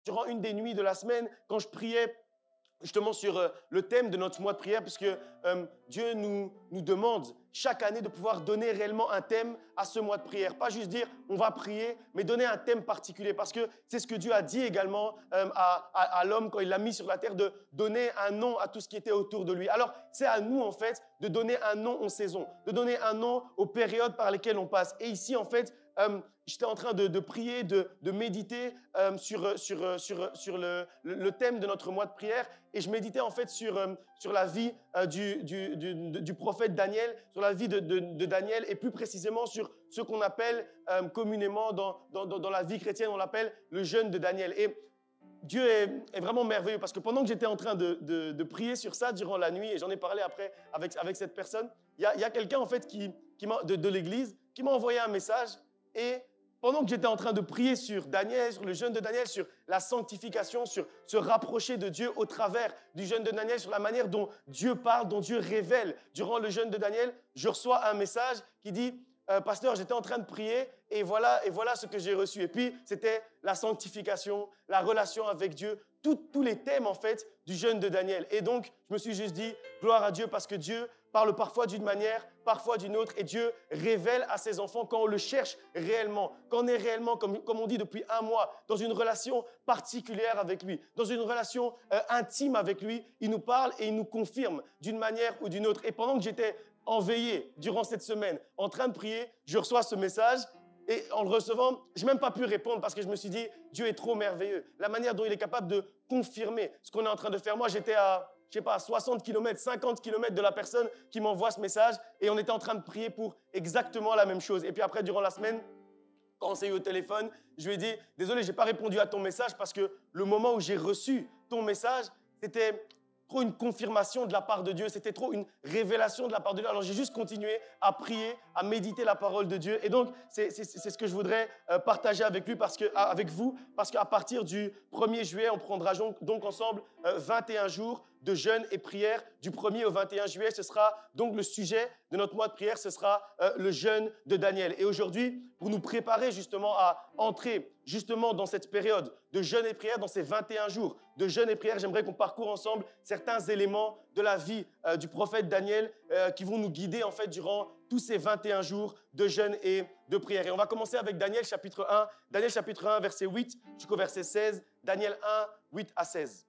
durant une des nuits de la semaine, quand je priais justement sur le thème de notre mois de prière, puisque Dieu nous demande chaque année de pouvoir donner réellement un thème à ce mois de prière. Pas juste dire on va prier, mais donner un thème particulier, parce que c'est ce que Dieu a dit également à l'homme quand il l'a mis sur la terre, de donner un nom à tout ce qui était autour de lui. Alors c'est à nous en fait de donner un nom aux saisons, de donner un nom aux périodes par lesquelles on passe. Et ici en fait, j'étais en train de prier, de méditer sur le thème de notre mois de prière, et je méditais en fait sur la vie du prophète Daniel, sur la vie de Daniel, et plus précisément sur ce qu'on appelle communément dans la vie chrétienne, on l'appelle le jeûne de Daniel. Et Dieu est vraiment merveilleux, parce que pendant que j'étais en train de prier sur ça durant la nuit, et j'en ai parlé après avec cette personne, il y a quelqu'un en fait de l'église qui m'a envoyé un message. Et pendant que j'étais en train de prier sur Daniel, sur le jeûne de Daniel, sur la sanctification, sur se rapprocher de Dieu au travers du jeûne de Daniel, sur la manière dont Dieu parle, dont Dieu révèle durant le jeûne de Daniel, je reçois un message qui dit « Pasteur, j'étais en train de prier et voilà ce que j'ai reçu. » Et puis, c'était la sanctification, la relation avec Dieu, tous les thèmes en fait du jeûne de Daniel. Et donc, je me suis juste dit « Gloire à Dieu » parce que Dieu parle parfois d'une manière, parfois d'une autre, et Dieu révèle à ses enfants quand on le cherche réellement, quand on est réellement, comme on dit depuis un mois, dans une relation particulière avec lui, dans une relation intime avec lui. Il nous parle et il nous confirme d'une manière ou d'une autre. Et pendant que j'étais en veillée durant cette semaine, en train de prier, je reçois ce message. Et en le recevant, je n'ai même pas pu répondre parce que je me suis dit, Dieu est trop merveilleux. La manière dont il est capable de confirmer ce qu'on est en train de faire. Moi, j'étais à 60 km, 50 km de la personne qui m'envoie ce message, et on était en train de prier pour exactement la même chose. Et puis après, durant la semaine, quand on s'est eu au téléphone, je lui ai dit « Désolé, je n'ai pas répondu à ton message parce que le moment où j'ai reçu ton message, c'était trop une confirmation de la part de Dieu, c'était trop une révélation de la part de Dieu. Alors j'ai juste continué à prier, à méditer la parole de Dieu. Et donc, c'est ce que je voudrais partager avec vous, parce qu'à partir du 1er juillet, on prendra donc ensemble 21 jours de jeûne et prière. Du 1er au 21 juillet, ce sera donc le sujet de notre mois de prière, ce sera le jeûne de Daniel. Et aujourd'hui, pour nous préparer justement à entrer justement dans cette période de jeûne et prière, dans ces 21 jours de jeûne et prière, j'aimerais qu'on parcourt ensemble certains éléments de la vie du prophète Daniel qui vont nous guider en fait durant tous ces 21 jours de jeûne et de prière. Et on va commencer avec Daniel chapitre 1, Daniel chapitre 1 verset 8 jusqu'au verset 16, Daniel 1, 8 à 16.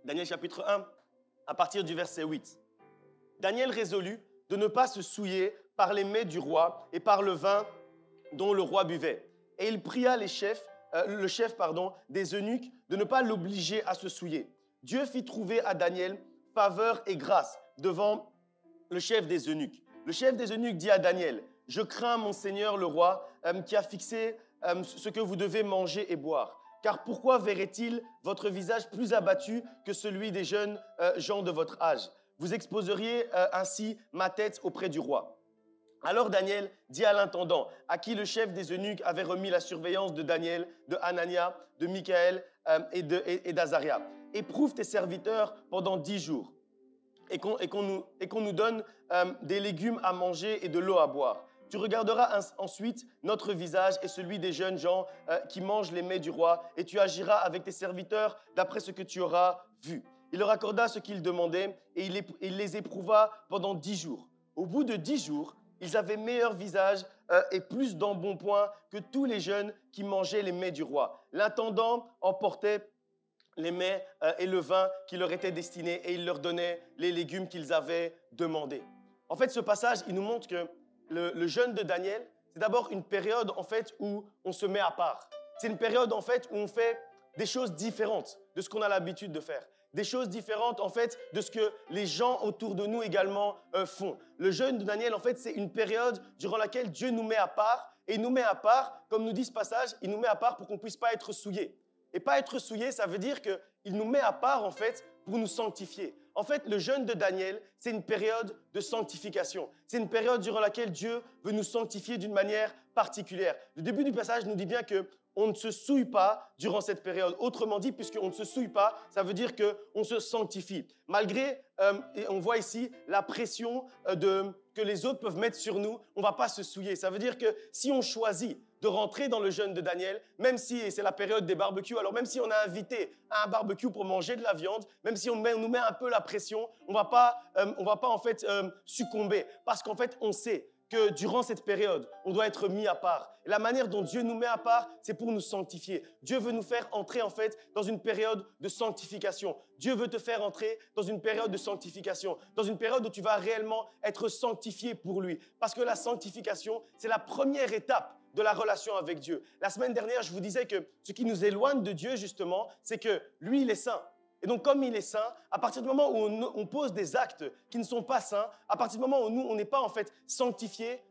Daniel chapitre 1, à partir du verset 8. Daniel résolut de ne pas se souiller par les mets du roi et par le vin dont le roi buvait. Et il pria le chef des eunuques de ne pas l'obliger à se souiller. Dieu fit trouver à Daniel faveur et grâce devant le chef des eunuques. Le chef des eunuques dit à Daniel, « Je crains mon seigneur le roi qui a fixé ce que vous devez manger et boire. Car pourquoi verrait-il votre visage plus abattu que celui des jeunes gens de votre âge? Vous exposeriez ainsi ma tête auprès du roi. » Alors Daniel dit à l'intendant, à qui le chef des eunuques avait remis la surveillance de Daniel, de Hanania, de Michaël et d'Azaria, « Éprouve tes serviteurs pendant 10 jours et qu'on nous donne des légumes à manger et de l'eau à boire. Tu regarderas ensuite notre visage et celui des jeunes gens qui mangent les mets du roi, et tu agiras avec tes serviteurs d'après ce que tu auras vu. » Il leur accorda ce qu'ils demandaient et il les éprouva pendant 10 jours. Au bout de 10 jours, ils avaient meilleur visage et plus d'embonpoint que tous les jeunes qui mangeaient les mets du roi. L'intendant emportait les mets et le vin qui leur étaient destinés, et il leur donnait les légumes qu'ils avaient demandés. En fait, ce passage, il nous montre que le jeûne de Daniel, c'est d'abord une période en fait où on se met à part. C'est une période en fait où on fait des choses différentes de ce qu'on a l'habitude de faire. Des choses différentes en fait de ce que les gens autour de nous également font. Le jeûne de Daniel, en fait, c'est une période durant laquelle Dieu nous met à part, et il nous met à part, comme nous dit ce passage, il nous met à part pour qu'on ne puisse pas être souillé. Et pas être souillé, ça veut dire qu'il nous met à part en fait pour nous sanctifier. En fait, le jeûne de Daniel, c'est une période de sanctification. C'est une période durant laquelle Dieu veut nous sanctifier d'une manière particulière. Le début du passage nous dit bien que on ne se souille pas durant cette période. Autrement dit, puisqu'on ne se souille pas, ça veut dire qu'on se sanctifie. Malgré, et on voit ici, la pression que les autres peuvent mettre sur nous, on ne va pas se souiller. Ça veut dire que si on choisit de rentrer dans le jeûne de Daniel, même si c'est la période des barbecues, alors même si on a invité à un barbecue pour manger de la viande, même si on nous met un peu la pression, on va pas en fait succomber. Parce qu'en fait, on sait que durant cette période, on doit être mis à part. Et la manière dont Dieu nous met à part, c'est pour nous sanctifier. Dieu veut nous faire entrer en fait dans une période de sanctification. Dieu veut te faire entrer dans une période de sanctification, dans une période où tu vas réellement être sanctifié pour lui. Parce que la sanctification, c'est la première étape de la relation avec Dieu. La semaine dernière, je vous disais que ce qui nous éloigne de Dieu, justement, c'est que lui, il est saint. Et donc, comme il est saint, à partir du moment où on pose des actes qui ne sont pas saints, à partir du moment où nous, on n'est pas en fait sanctifiés,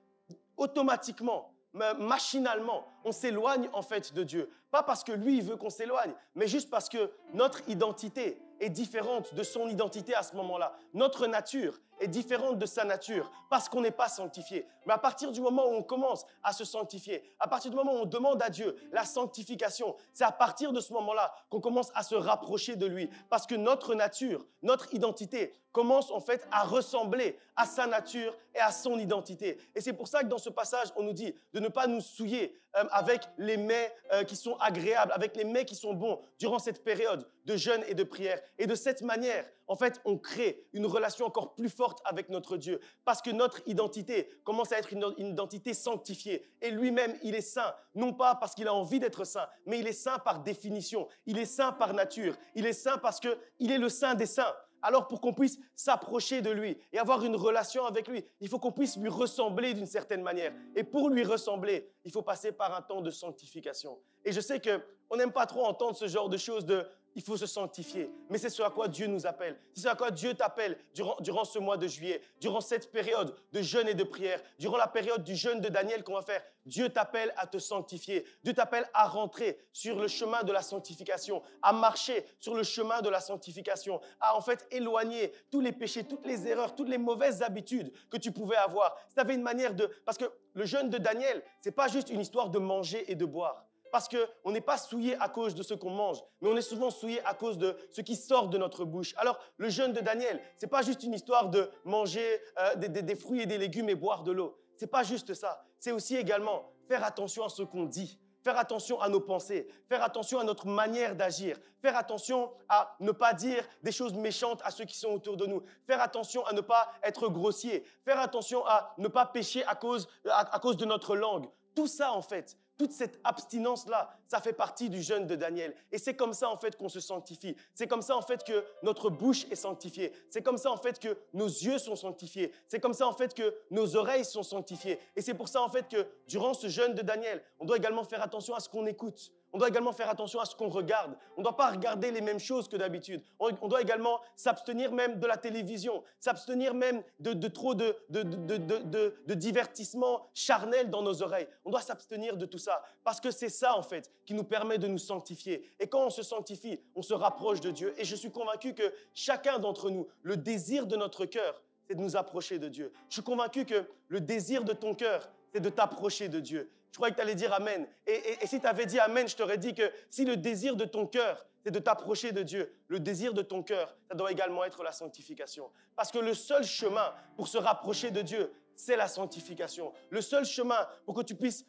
automatiquement, machinalement, on s'éloigne en fait de Dieu. Pas parce que lui, il veut qu'on s'éloigne, mais juste parce que notre identité est différente de son identité à ce moment-là. Notre nature est différente de sa nature parce qu'on n'est pas sanctifié. Mais à partir du moment où on commence à se sanctifier, à partir du moment où on demande à Dieu la sanctification, c'est à partir de ce moment-là qu'on commence à se rapprocher de lui. Parce que notre nature, notre identité commence en fait à ressembler à sa nature et à son identité. Et c'est pour ça que dans ce passage, on nous dit de ne pas nous souiller avec les mets qui sont agréables, avec les mets qui sont bons durant cette période de jeûne et de prière. Et de cette manière, en fait, on crée une relation encore plus forte avec notre Dieu parce que notre identité commence à être une identité sanctifiée. Et lui-même, il est saint, non pas parce qu'il a envie d'être saint, mais il est saint par définition. Il est saint par nature. Il est saint parce qu'il est le saint des saints. Alors pour qu'on puisse s'approcher de lui et avoir une relation avec lui, il faut qu'on puisse lui ressembler d'une certaine manière. Et pour lui ressembler, il faut passer par un temps de sanctification. Et je sais qu'on n'aime pas trop entendre ce genre de choses il faut se sanctifier. Mais c'est ce à quoi Dieu nous appelle. C'est ce à quoi Dieu t'appelle durant ce mois de juillet, durant cette période de jeûne et de prière, durant la période du jeûne de Daniel qu'on va faire. Dieu t'appelle à te sanctifier. Dieu t'appelle à rentrer sur le chemin de la sanctification, à marcher sur le chemin de la sanctification, à en fait éloigner tous les péchés, toutes les erreurs, toutes les mauvaises habitudes que tu pouvais avoir. Si tu avais une manière Parce que le jeûne de Daniel, ce n'est pas juste une histoire de manger et de boire. Parce qu'on n'est pas souillé à cause de ce qu'on mange, mais on est souvent souillé à cause de ce qui sort de notre bouche. Alors, le jeûne de Daniel, ce n'est pas juste une histoire de manger des fruits et des légumes et boire de l'eau. Ce n'est pas juste ça. C'est aussi également faire attention à ce qu'on dit, faire attention à nos pensées, faire attention à notre manière d'agir, faire attention à ne pas dire des choses méchantes à ceux qui sont autour de nous, faire attention à ne pas être grossier, faire attention à ne pas pécher à cause de notre langue. Tout ça, en fait, toute cette abstinence-là, ça fait partie du jeûne de Daniel. Et c'est comme ça, en fait, qu'on se sanctifie. C'est comme ça, en fait, que notre bouche est sanctifiée. C'est comme ça, en fait, que nos yeux sont sanctifiés. C'est comme ça, en fait, que nos oreilles sont sanctifiées. Et c'est pour ça, en fait, que durant ce jeûne de Daniel, on doit également faire attention à ce qu'on écoute. On doit également faire attention à ce qu'on regarde. On ne doit pas regarder les mêmes choses que d'habitude. On doit également s'abstenir même de la télévision, s'abstenir même de trop de divertissement charnel dans nos oreilles. On doit s'abstenir de tout ça parce que c'est ça, en fait, qui nous permet de nous sanctifier. Et quand on se sanctifie, on se rapproche de Dieu. Et je suis convaincu que chacun d'entre nous, le désir de notre cœur, c'est de nous approcher de Dieu. Je suis convaincu que le désir de ton cœur, c'est de t'approcher de Dieu. Je croyais que tu allais dire Amen. Et si tu avais dit Amen, je t'aurais dit que si le désir de ton cœur, c'est de t'approcher de Dieu, le désir de ton cœur, ça doit également être la sanctification. Parce que le seul chemin pour se rapprocher de Dieu, c'est la sanctification. Le seul chemin pour que tu puisses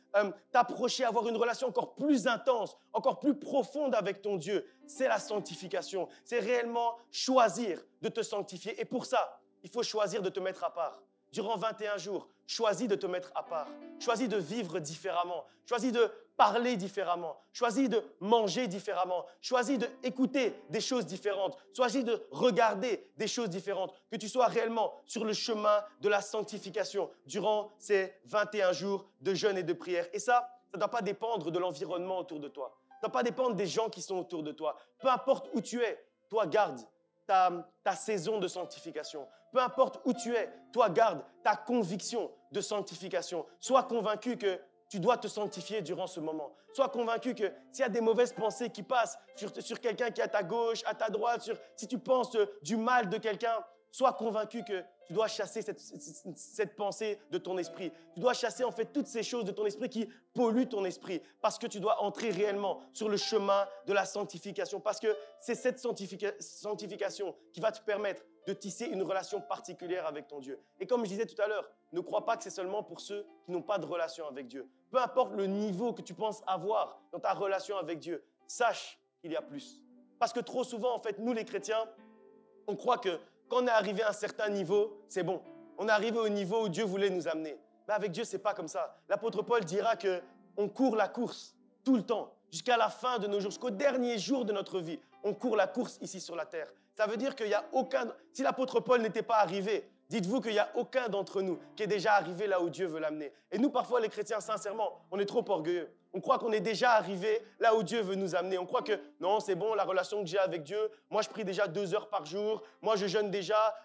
t'approcher, avoir une relation encore plus intense, encore plus profonde avec ton Dieu, c'est la sanctification. C'est réellement choisir de te sanctifier. Et pour ça, il faut choisir de te mettre à part. Durant 21 jours, choisis de te mettre à part. Choisis de vivre différemment. Choisis de parler différemment. Choisis de manger différemment. Choisis d'écouter des choses différentes. Choisis de regarder des choses différentes. Que tu sois réellement sur le chemin de la sanctification durant ces 21 jours de jeûne et de prière. Et ça ne doit pas dépendre de l'environnement autour de toi. Ça ne doit pas dépendre des gens qui sont autour de toi. Peu importe où tu es, toi garde ta saison de sanctification. Peu importe où tu es, toi garde ta conviction de sanctification. Sois convaincu que tu dois te sanctifier durant ce moment. Sois convaincu que s'il y a des mauvaises pensées qui passent sur quelqu'un qui est à ta gauche, à ta droite, si tu penses du mal de quelqu'un, sois convaincu que tu dois chasser cette pensée de ton esprit. Tu dois chasser en fait toutes ces choses de ton esprit qui polluent ton esprit parce que tu dois entrer réellement sur le chemin de la sanctification parce que c'est cette sanctification qui va te permettre de tisser une relation particulière avec ton Dieu. Et comme je disais tout à l'heure, ne crois pas que c'est seulement pour ceux qui n'ont pas de relation avec Dieu. Peu importe le niveau que tu penses avoir dans ta relation avec Dieu, sache qu'il y a plus. Parce que trop souvent, en fait, nous les chrétiens, on croit que quand on est arrivé à un certain niveau, c'est bon. On est arrivé au niveau où Dieu voulait nous amener. Mais avec Dieu, ce n'est pas comme ça. L'apôtre Paul dira qu'on court la course tout le temps, jusqu'à la fin de nos jours, jusqu'au dernier jour de notre vie. On court la course ici sur la terre. Ça veut dire qu'il n'y a aucun... Si l'apôtre Paul n'était pas arrivé, dites-vous qu'il n'y a aucun d'entre nous qui est déjà arrivé là où Dieu veut l'amener. Et nous, parfois, les chrétiens, sincèrement, on est trop orgueilleux. On croit qu'on est déjà arrivé là où Dieu veut nous amener. On croit que non, c'est bon, la relation que j'ai avec Dieu, moi je prie déjà 2 heures par jour, moi je jeûne déjà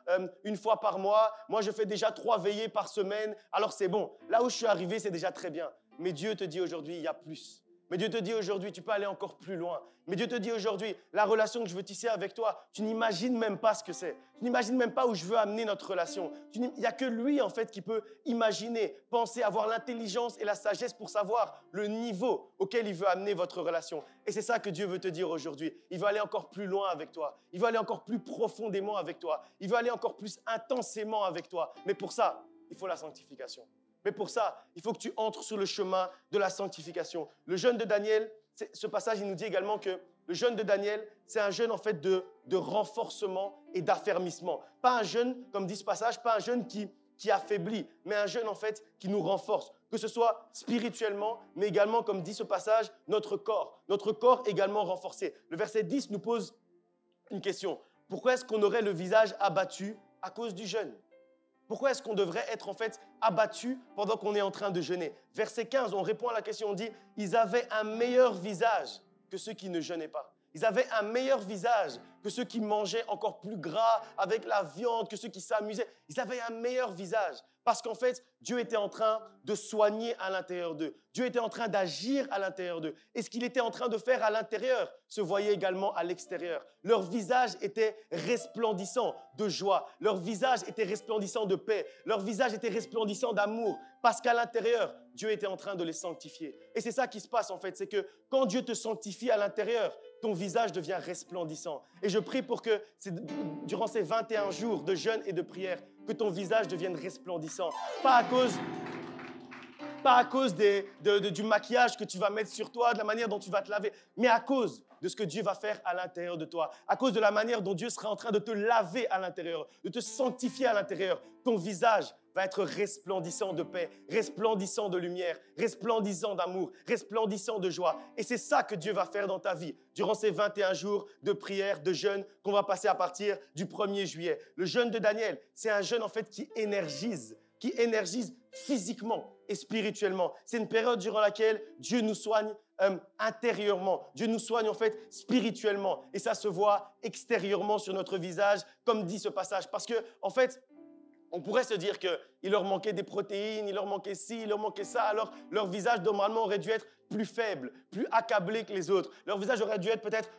1 fois par mois, moi je fais déjà 3 veillées par semaine, alors c'est bon. Là où je suis arrivé, c'est déjà très bien. Mais Dieu te dit aujourd'hui, il y a plus. Mais Dieu te dit aujourd'hui, tu peux aller encore plus loin. Mais Dieu te dit aujourd'hui, la relation que je veux tisser avec toi, tu n'imagines même pas ce que c'est. Tu n'imagines même pas où je veux amener notre relation. Il n'y a que lui, en fait, qui peut imaginer, penser, avoir l'intelligence et la sagesse pour savoir le niveau auquel il veut amener votre relation. Et c'est ça que Dieu veut te dire aujourd'hui. Il veut aller encore plus loin avec toi. Il veut aller encore plus profondément avec toi. Il veut aller encore plus intensément avec toi. Mais pour ça, il faut la sanctification. Mais pour ça, il faut que tu entres sur le chemin de la sanctification. Le jeûne de Daniel, ce passage, il nous dit également que le jeûne de Daniel, c'est un jeûne en fait de renforcement et d'affermissement. Pas un jeûne, comme dit ce passage, pas un jeûne qui affaiblit, mais un jeûne en fait qui nous renforce. Que ce soit spirituellement, mais également, comme dit ce passage, notre corps. Notre corps également renforcé. Le verset 10 nous pose une question. Pourquoi est-ce qu'on aurait le visage abattu à cause du jeûne ? Pourquoi est-ce qu'on devrait être en fait abattu pendant qu'on est en train de jeûner ? Verset 15, on répond à la question, on dit « Ils avaient un meilleur visage que ceux qui ne jeûnaient pas. » Ils avaient un meilleur visage que ceux qui mangeaient encore plus gras avec la viande, que ceux qui s'amusaient. Ils avaient un meilleur visage parce qu'en fait, Dieu était en train de soigner à l'intérieur d'eux. Dieu était en train d'agir à l'intérieur d'eux. Et ce qu'il était en train de faire à l'intérieur se voyait également à l'extérieur. Leur visage était resplendissant de joie. Leur visage était resplendissant de paix. Leur visage était resplendissant d'amour parce qu'à l'intérieur, Dieu était en train de les sanctifier. Et c'est ça qui se passe en fait, c'est que quand Dieu te sanctifie à l'intérieur, ton visage devient resplendissant. Et je prie pour que durant ces 21 jours de jeûne et de prière, que ton visage devienne resplendissant. Pas à cause du maquillage que tu vas mettre sur toi, de la manière dont tu vas te laver, mais à cause de ce que Dieu va faire à l'intérieur de toi, à cause de la manière dont Dieu sera en train de te laver à l'intérieur, de te sanctifier à l'intérieur. Ton visage va être resplendissant de paix, resplendissant de lumière, resplendissant d'amour, resplendissant de joie. Et c'est ça que Dieu va faire dans ta vie durant ces 21 jours de prière, de jeûne qu'on va passer à partir du 1er juillet. Le jeûne de Daniel, c'est un jeûne en fait qui énergise physiquement et spirituellement. C'est une période durant laquelle Dieu nous soigne intérieurement. Dieu nous soigne en fait spirituellement. Et ça se voit extérieurement sur notre visage, comme dit ce passage. Parce que, en fait, on pourrait se dire qu'il leur manquait des protéines, il leur manquait ci, il leur manquait ça. Alors, leur visage, normalement, aurait dû être plus faible, plus accablé que les autres. Leur visage aurait dû être peut-être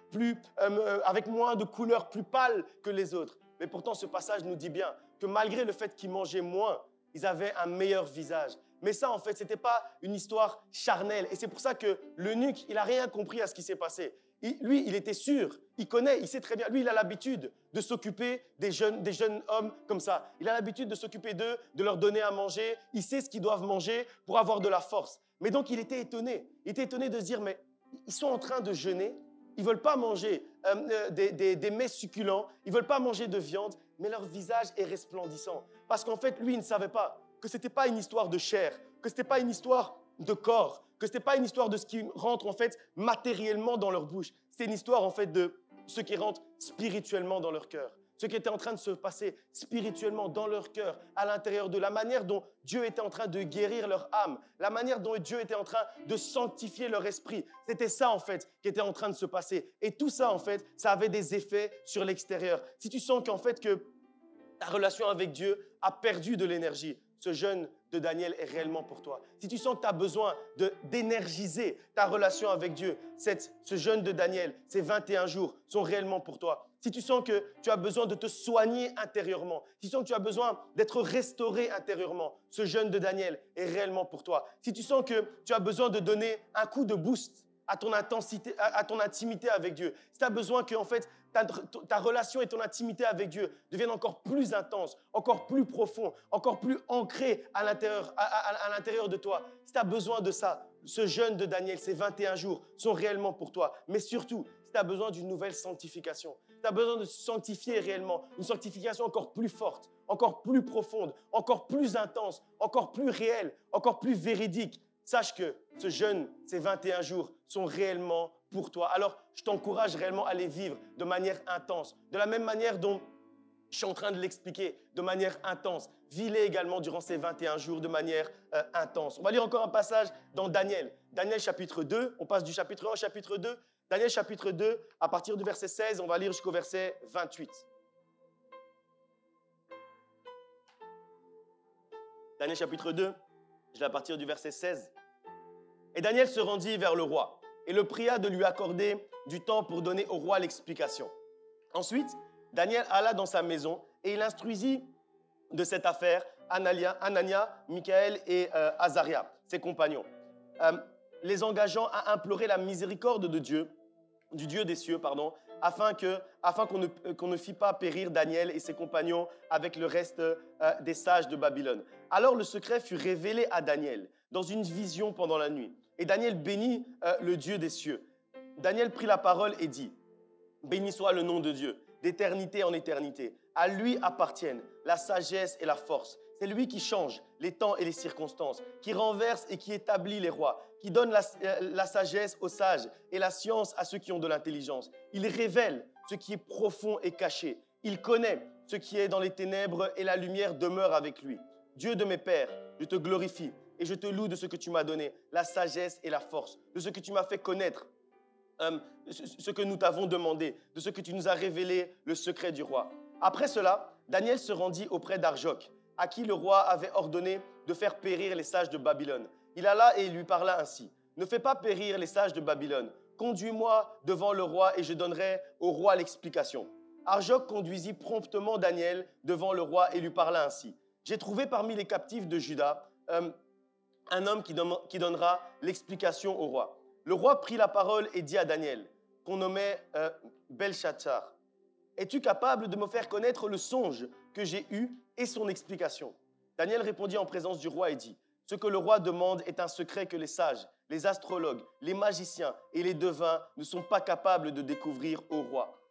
avec moins de couleurs, plus pâle que les autres. Mais pourtant, ce passage nous dit bien que malgré le fait qu'ils mangeaient moins, ils avaient un meilleur visage. Mais ça, en fait, ce n'était pas une histoire charnelle. Et c'est pour ça que l'eunuque, il n'a rien compris à ce qui s'est passé. Lui, il était sûr, il connaît, il sait très bien. Lui, il a l'habitude de s'occuper des jeunes hommes comme ça. Il a l'habitude de s'occuper d'eux, de leur donner à manger. Il sait ce qu'ils doivent manger pour avoir de la force. Mais donc, il était étonné. Il était étonné de se dire, mais ils sont en train de jeûner. Ils ne veulent pas manger des mets succulents. Ils ne veulent pas manger de viande. Mais leur visage est resplendissant. Parce qu'en fait, lui, il ne savait pas que ce n'était pas une histoire de chair, que ce n'était pas une histoire de corps, que ce n'était pas une histoire de ce qui rentre en fait matériellement dans leur bouche. C'était une histoire en fait de ce qui rentre spirituellement dans leur cœur. Ce qui était en train de se passer spirituellement dans leur cœur, à l'intérieur d'eux, la manière dont Dieu était en train de guérir leur âme, la manière dont Dieu était en train de sanctifier leur esprit. C'était ça en fait qui était en train de se passer. Et tout ça en fait, ça avait des effets sur l'extérieur. Si tu sens qu'en fait que ta relation avec Dieu a perdu de l'énergie, ce jeûne de Daniel est réellement pour toi, si tu sens que tu as besoin d'énergiser ta relation avec Dieu, ce jeûne de Daniel, ces 21 jours sont réellement pour toi. Si tu sens que tu as besoin de te soigner intérieurement, si tu sens que tu as besoin d'être restauré intérieurement, ce jeûne de Daniel est réellement pour toi. Si tu sens que tu as besoin de donner un coup de boost à ton intensité, à ton intimité avec Dieu, si tu as besoin que en fait, ta relation et ton intimité avec Dieu deviennent encore plus intenses, encore plus profonds, encore plus ancrés à l'intérieur de toi, si tu as besoin de ça, ce jeûne de Daniel, ces 21 jours sont réellement pour toi. Mais surtout, si tu as besoin d'une nouvelle sanctification, tu as besoin de se sanctifier réellement, une sanctification encore plus forte, encore plus profonde, encore plus intense, encore plus réelle, encore plus véridique, sache que ce jeûne, ces 21 jours sont réellement pour toi. Alors, je t'encourage réellement à les vivre de manière intense, de la même manière dont je suis en train de l'expliquer, de manière intense. Vis-les également durant ces 21 jours de manière intense. On va lire encore un passage dans Daniel. Daniel chapitre 2, on passe du chapitre 1 au chapitre 2. Daniel chapitre 2, à partir du verset 16, on va lire jusqu'au verset 28. Daniel chapitre 2, je lis à partir du verset 16. Et Daniel se rendit vers le roi et le pria de lui accorder du temps pour donner au roi l'explication. Ensuite, Daniel alla dans sa maison et il instruisit de cette affaire Anania, Michaël et Azaria, ses compagnons, les engageant à implorer la miséricorde de Dieu, du Dieu des cieux, afin qu'on ne fît pas périr Daniel et ses compagnons avec le reste des sages de Babylone. Alors le secret fut révélé à Daniel dans une vision pendant la nuit. Et Daniel bénit le Dieu des cieux. Daniel prit la parole et dit, « Béni soit le nom de Dieu, d'éternité en éternité. À lui appartiennent la sagesse et la force. C'est lui qui change les temps et les circonstances, qui renverse et qui établit les rois, qui donne la sagesse aux sages et la science à ceux qui ont de l'intelligence. Il révèle ce qui est profond et caché. Il connaît ce qui est dans les ténèbres et la lumière demeure avec lui. Dieu de mes pères, je te glorifie et je te loue de ce que tu m'as donné, la sagesse et la force, de ce que tu m'as fait connaître, ce que nous t'avons demandé, de ce que tu nous as révélé, le secret du roi. » Après cela, Daniel se rendit auprès d'Arjoc, à qui le roi avait ordonné de faire périr les sages de Babylone. Il alla et lui parla ainsi. « Ne fais pas périr les sages de Babylone. Conduis-moi devant le roi et je donnerai au roi l'explication. » Arjoc conduisit promptement Daniel devant le roi et lui parla ainsi. « J'ai trouvé parmi les captifs de Juda un homme qui donnera l'explication au roi. » Le roi prit la parole et dit à Daniel, qu'on nommait Belchatsar, « Es-tu capable de me faire connaître le songe que j'ai eu et son explication ?» Daniel répondit en présence du roi et dit, « Ce que le roi demande est un secret que les sages, les astrologues, les magiciens et les devins ne sont pas capables de découvrir au roi.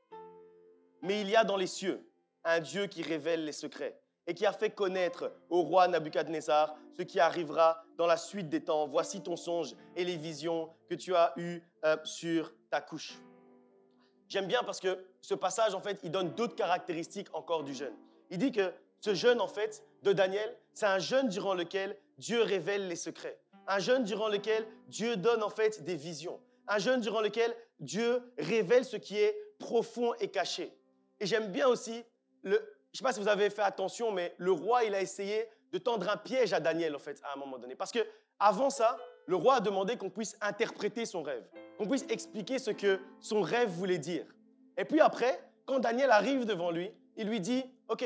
Mais il y a dans les cieux un Dieu qui révèle les secrets et qui a fait connaître au roi Nabuchodonosor ce qui arrivera dans la suite des temps. Voici ton songe et les visions que tu as eues sur ta couche. » J'aime bien parce que ce passage, en fait, il donne d'autres caractéristiques encore du jeûne. Il dit que ce jeûne, en fait, de Daniel, c'est un jeûne durant lequel Dieu révèle les secrets. Un jeûne durant lequel Dieu donne, en fait, des visions. Un jeûne durant lequel Dieu révèle ce qui est profond et caché. Et j'aime bien aussi, je ne sais pas si vous avez fait attention, mais le roi, il a essayé de tendre un piège à Daniel, en fait, à un moment donné. Parce que avant ça, le roi a demandé qu'on puisse interpréter son rêve, qu'on puisse expliquer ce que son rêve voulait dire. Et puis après, quand Daniel arrive devant lui, il lui dit, « Ok,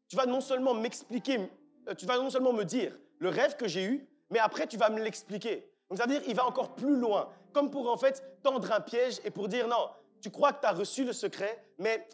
tu vas non seulement m'expliquer, tu vas non seulement me dire le rêve que j'ai eu, mais après tu vas me l'expliquer. » Donc ça veut dire qu'il va encore plus loin, comme pour en fait tendre un piège et pour dire, « Non, tu crois que tu as reçu le secret, mais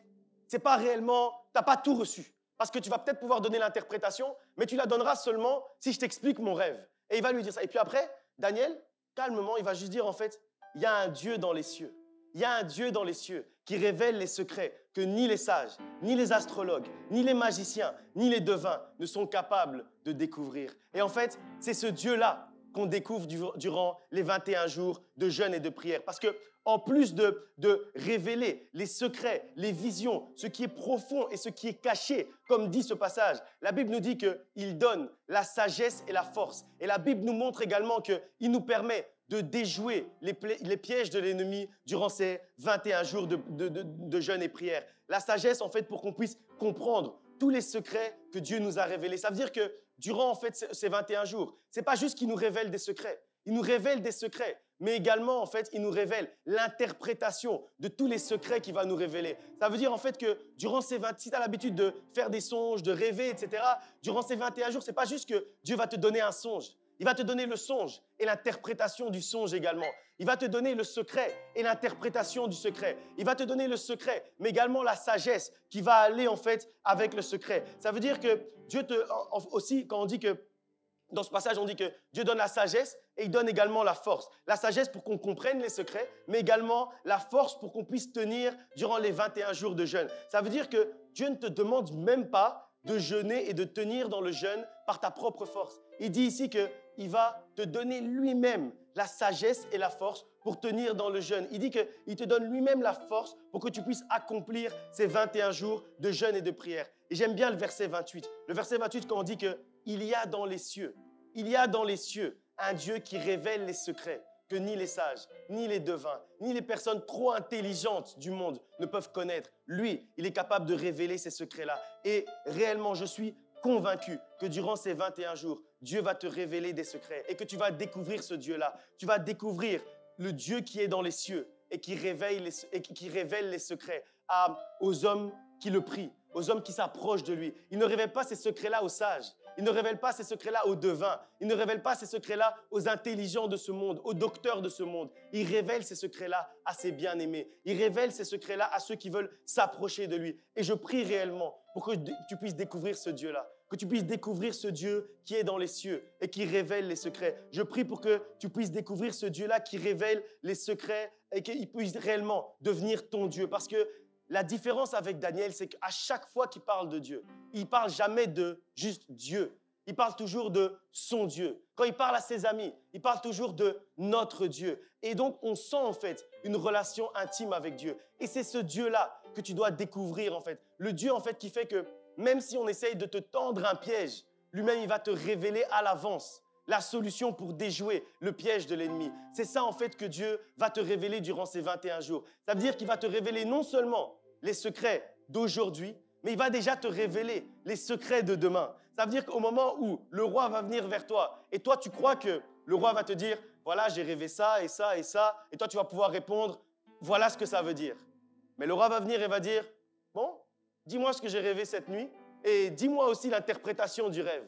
c'est pas réellement, tu n'as pas tout reçu. Parce que tu vas peut-être pouvoir donner l'interprétation, mais tu la donneras seulement si je t'explique mon rêve. » Et il va lui dire ça. Et puis après, Daniel, calmement, il va juste dire en fait, il y a un Dieu dans les cieux. Il y a un Dieu dans les cieux qui révèle les secrets que ni les sages, ni les astrologues, ni les magiciens, ni les devins ne sont capables de découvrir. Et en fait, c'est ce Dieu-là qu'on découvre durant les 21 jours de jeûne et de prière. Parce que en plus de révéler les secrets, les visions, ce qui est profond et ce qui est caché, comme dit ce passage, la Bible nous dit qu'il donne la sagesse et la force. Et la Bible nous montre également qu'il nous permet de déjouer les pièges de l'ennemi durant ces 21 jours de jeûne et prière. La sagesse, en fait, pour qu'on puisse comprendre tous les secrets que Dieu nous a révélés. Ça veut dire que durant en fait ces 21 jours, ce n'est pas juste qu'il nous révèle des secrets. Il nous révèle des secrets, mais également, en fait, il nous révèle l'interprétation de tous les secrets qu'il va nous révéler. Ça veut dire, en fait, que durant ces 20, si tu as l'habitude de faire des songes, de rêver, etc., durant ces 21 jours, ce n'est pas juste que Dieu va te donner un songe. Il va te donner le songe et l'interprétation du songe également. Il va te donner le secret et l'interprétation du secret. Il va te donner le secret, mais également la sagesse qui va aller, en fait, avec le secret. Ça veut dire que Dieu aussi, quand on dit que dans ce passage, on dit que Dieu donne la sagesse et il donne également la force. La sagesse pour qu'on comprenne les secrets, mais également la force pour qu'on puisse tenir durant les 21 jours de jeûne. Ça veut dire que Dieu ne te demande même pas de jeûner et de tenir dans le jeûne par ta propre force. Il dit ici qu'il va te donner lui-même la sagesse et la force pour tenir dans le jeûne. Il dit qu'il te donne lui-même la force pour que tu puisses accomplir ces 21 jours de jeûne et de prière. Et j'aime bien le verset 28. Le verset 28, quand on dit que il y a dans les cieux un Dieu qui révèle les secrets que ni les sages, ni les devins, ni les personnes trop intelligentes du monde ne peuvent connaître. Lui, il est capable de révéler ces secrets-là. Et réellement, je suis convaincu que durant ces 21 jours, Dieu va te révéler des secrets et que tu vas découvrir ce Dieu-là. Tu vas découvrir le Dieu qui est dans les cieux et qui révèle les secrets aux hommes qui le prient, aux hommes qui s'approchent de lui. Il ne révèle pas ces secrets-là aux sages. Il ne révèle pas ces secrets-là aux devins. Il ne révèle pas ces secrets-là aux intelligents de ce monde, aux docteurs de ce monde. Il révèle ces secrets-là à ses bien-aimés. Il révèle ces secrets-là à ceux qui veulent s'approcher de lui. Et je prie réellement pour que tu puisses découvrir ce Dieu-là, que tu puisses découvrir ce Dieu qui est dans les cieux et qui révèle les secrets. Je prie pour que tu puisses découvrir ce Dieu-là qui révèle les secrets et qu'il puisse réellement devenir ton Dieu. Parce que la différence avec Daniel, c'est qu'à chaque fois qu'il parle de Dieu, il ne parle jamais de juste Dieu. Il parle toujours de son Dieu. Quand il parle à ses amis, il parle toujours de notre Dieu. Et donc, on sent en fait une relation intime avec Dieu. Et c'est ce Dieu-là que tu dois découvrir en fait. Le Dieu en fait qui fait que même si on essaye de te tendre un piège, lui-même, il va te révéler à l'avance la solution pour déjouer le piège de l'ennemi. C'est ça en fait que Dieu va te révéler durant ces 21 jours. Ça veut dire qu'il va te révéler non seulement les secrets d'aujourd'hui, mais il va déjà te révéler les secrets de demain. Ça veut dire qu'au moment où le roi va venir vers toi, et toi tu crois que le roi va te dire, voilà j'ai rêvé ça et ça et ça, et toi tu vas pouvoir répondre, voilà ce que ça veut dire. Mais le roi va venir et va dire, bon, dis-moi ce que j'ai rêvé cette nuit, et dis-moi aussi l'interprétation du rêve.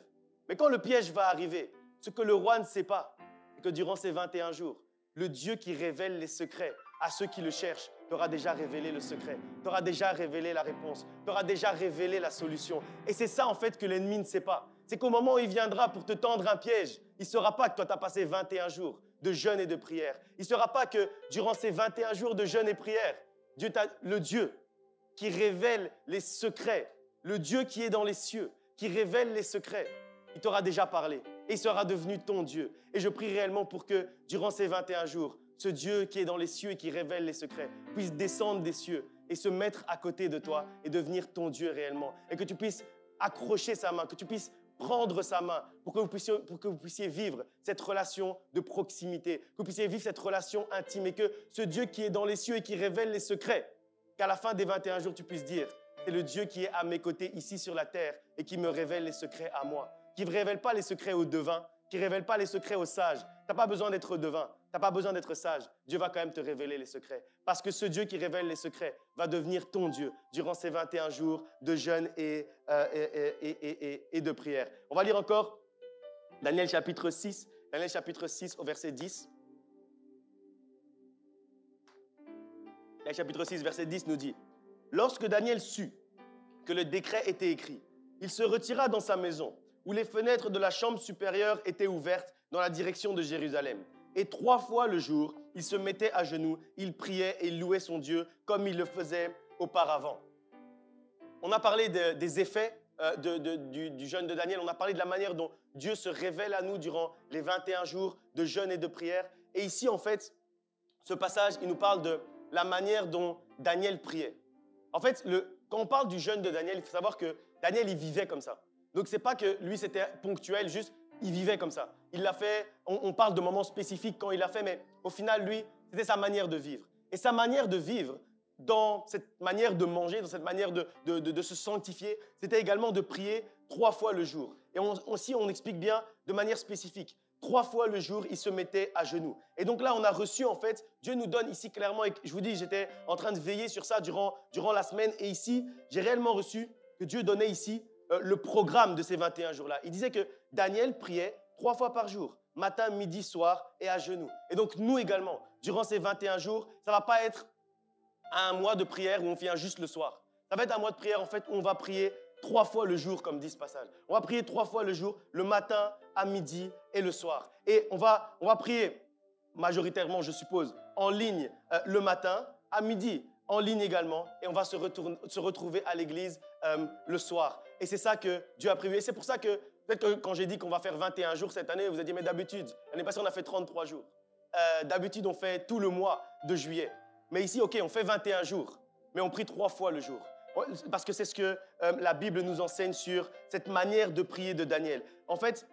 Mais quand le piège va arriver, ce que le roi ne sait pas, c'est que durant ces 21 jours, le Dieu qui révèle les secrets à ceux qui le cherchent t'aura déjà révélé le secret, t'aura déjà révélé la réponse, t'aura déjà révélé la solution. Et c'est ça en fait que l'ennemi ne sait pas. C'est qu'au moment où il viendra pour te tendre un piège, il ne saura pas que toi tu as passé 21 jours de jeûne et de prière. Il ne saura pas que durant ces 21 jours de jeûne et prière, le Dieu qui révèle les secrets, le Dieu qui est dans les cieux, qui révèle les secrets, il t'aura déjà parlé et il sera devenu ton Dieu. Et je prie réellement pour que durant ces 21 jours, ce Dieu qui est dans les cieux et qui révèle les secrets puisse descendre des cieux et se mettre à côté de toi et devenir ton Dieu réellement. Et que tu puisses accrocher sa main, que tu puisses prendre sa main pour que vous puissiez vivre cette relation de proximité, que vous puissiez vivre cette relation intime et que ce Dieu qui est dans les cieux et qui révèle les secrets, qu'à la fin des 21 jours, tu puisses dire, c'est le Dieu qui est à mes côtés ici sur la terre et qui me révèle les secrets à moi, qui ne révèle pas les secrets aux devins, qui ne révèle pas les secrets aux sages. Tu n'as pas besoin d'être devin, tu n'as pas besoin d'être sage. Dieu va quand même te révéler les secrets. Parce que ce Dieu qui révèle les secrets va devenir ton Dieu durant ces 21 jours de jeûne et de prière. On va lire encore Daniel chapitre 6 au verset 10. Daniel chapitre 6, verset 10 nous dit « Lorsque Daniel sut que le décret était écrit, il se retira dans sa maison, où les fenêtres de la chambre supérieure étaient ouvertes dans la direction de Jérusalem. Et 3 fois le jour, il se mettait à genoux, il priait et il louait son Dieu comme il le faisait auparavant. » On a parlé des effets du jeûne de Daniel, on a parlé de la manière dont Dieu se révèle à nous durant les 21 jours de jeûne et de prière. Et ici, en fait, ce passage, il nous parle de la manière dont Daniel priait. En fait, quand on parle du jeûne de Daniel, il faut savoir que Daniel, il vivait comme ça. Donc, ce n'est pas que lui, c'était ponctuel, juste, il vivait comme ça. Il l'a fait, on parle de moments spécifiques quand il l'a fait, mais au final, lui, c'était sa manière de vivre. Et sa manière de vivre, dans cette manière de manger, dans cette manière de se sanctifier, c'était également de prier 3 fois le jour. Et aussi, on explique bien de manière spécifique. 3 fois le jour, il se mettait à genoux. Et donc là, on a reçu, en fait, Dieu nous donne ici clairement, et je vous dis, j'étais en train de veiller sur ça durant la semaine. Et ici, j'ai réellement reçu que Dieu donnait ici le programme de ces 21 jours-là. Il disait que Daniel priait 3 fois par jour, matin, midi, soir et à genoux. Et donc nous également, durant ces 21 jours, ça ne va pas être un mois de prière où on vient juste le soir. Ça va être un mois de prière en fait où on va prier 3 fois le jour, comme dit ce passage. On va prier 3 fois le jour, le matin, à midi et le soir. Et on va prier majoritairement, je suppose, en ligne le matin, à midi, en ligne également, et on va se retrouver à l'église le soir. Et c'est ça que Dieu a prévu. Et c'est pour ça que, peut-être que quand j'ai dit qu'on va faire 21 jours cette année, vous avez dit, mais d'habitude, l'année passée, on a fait 33 jours. D'habitude, on fait tout le mois de juillet. Mais ici, OK, on fait 21 jours, mais on prie 3 fois le jour. Parce que c'est ce que la Bible nous enseigne sur cette manière de prier de Daniel. En fait,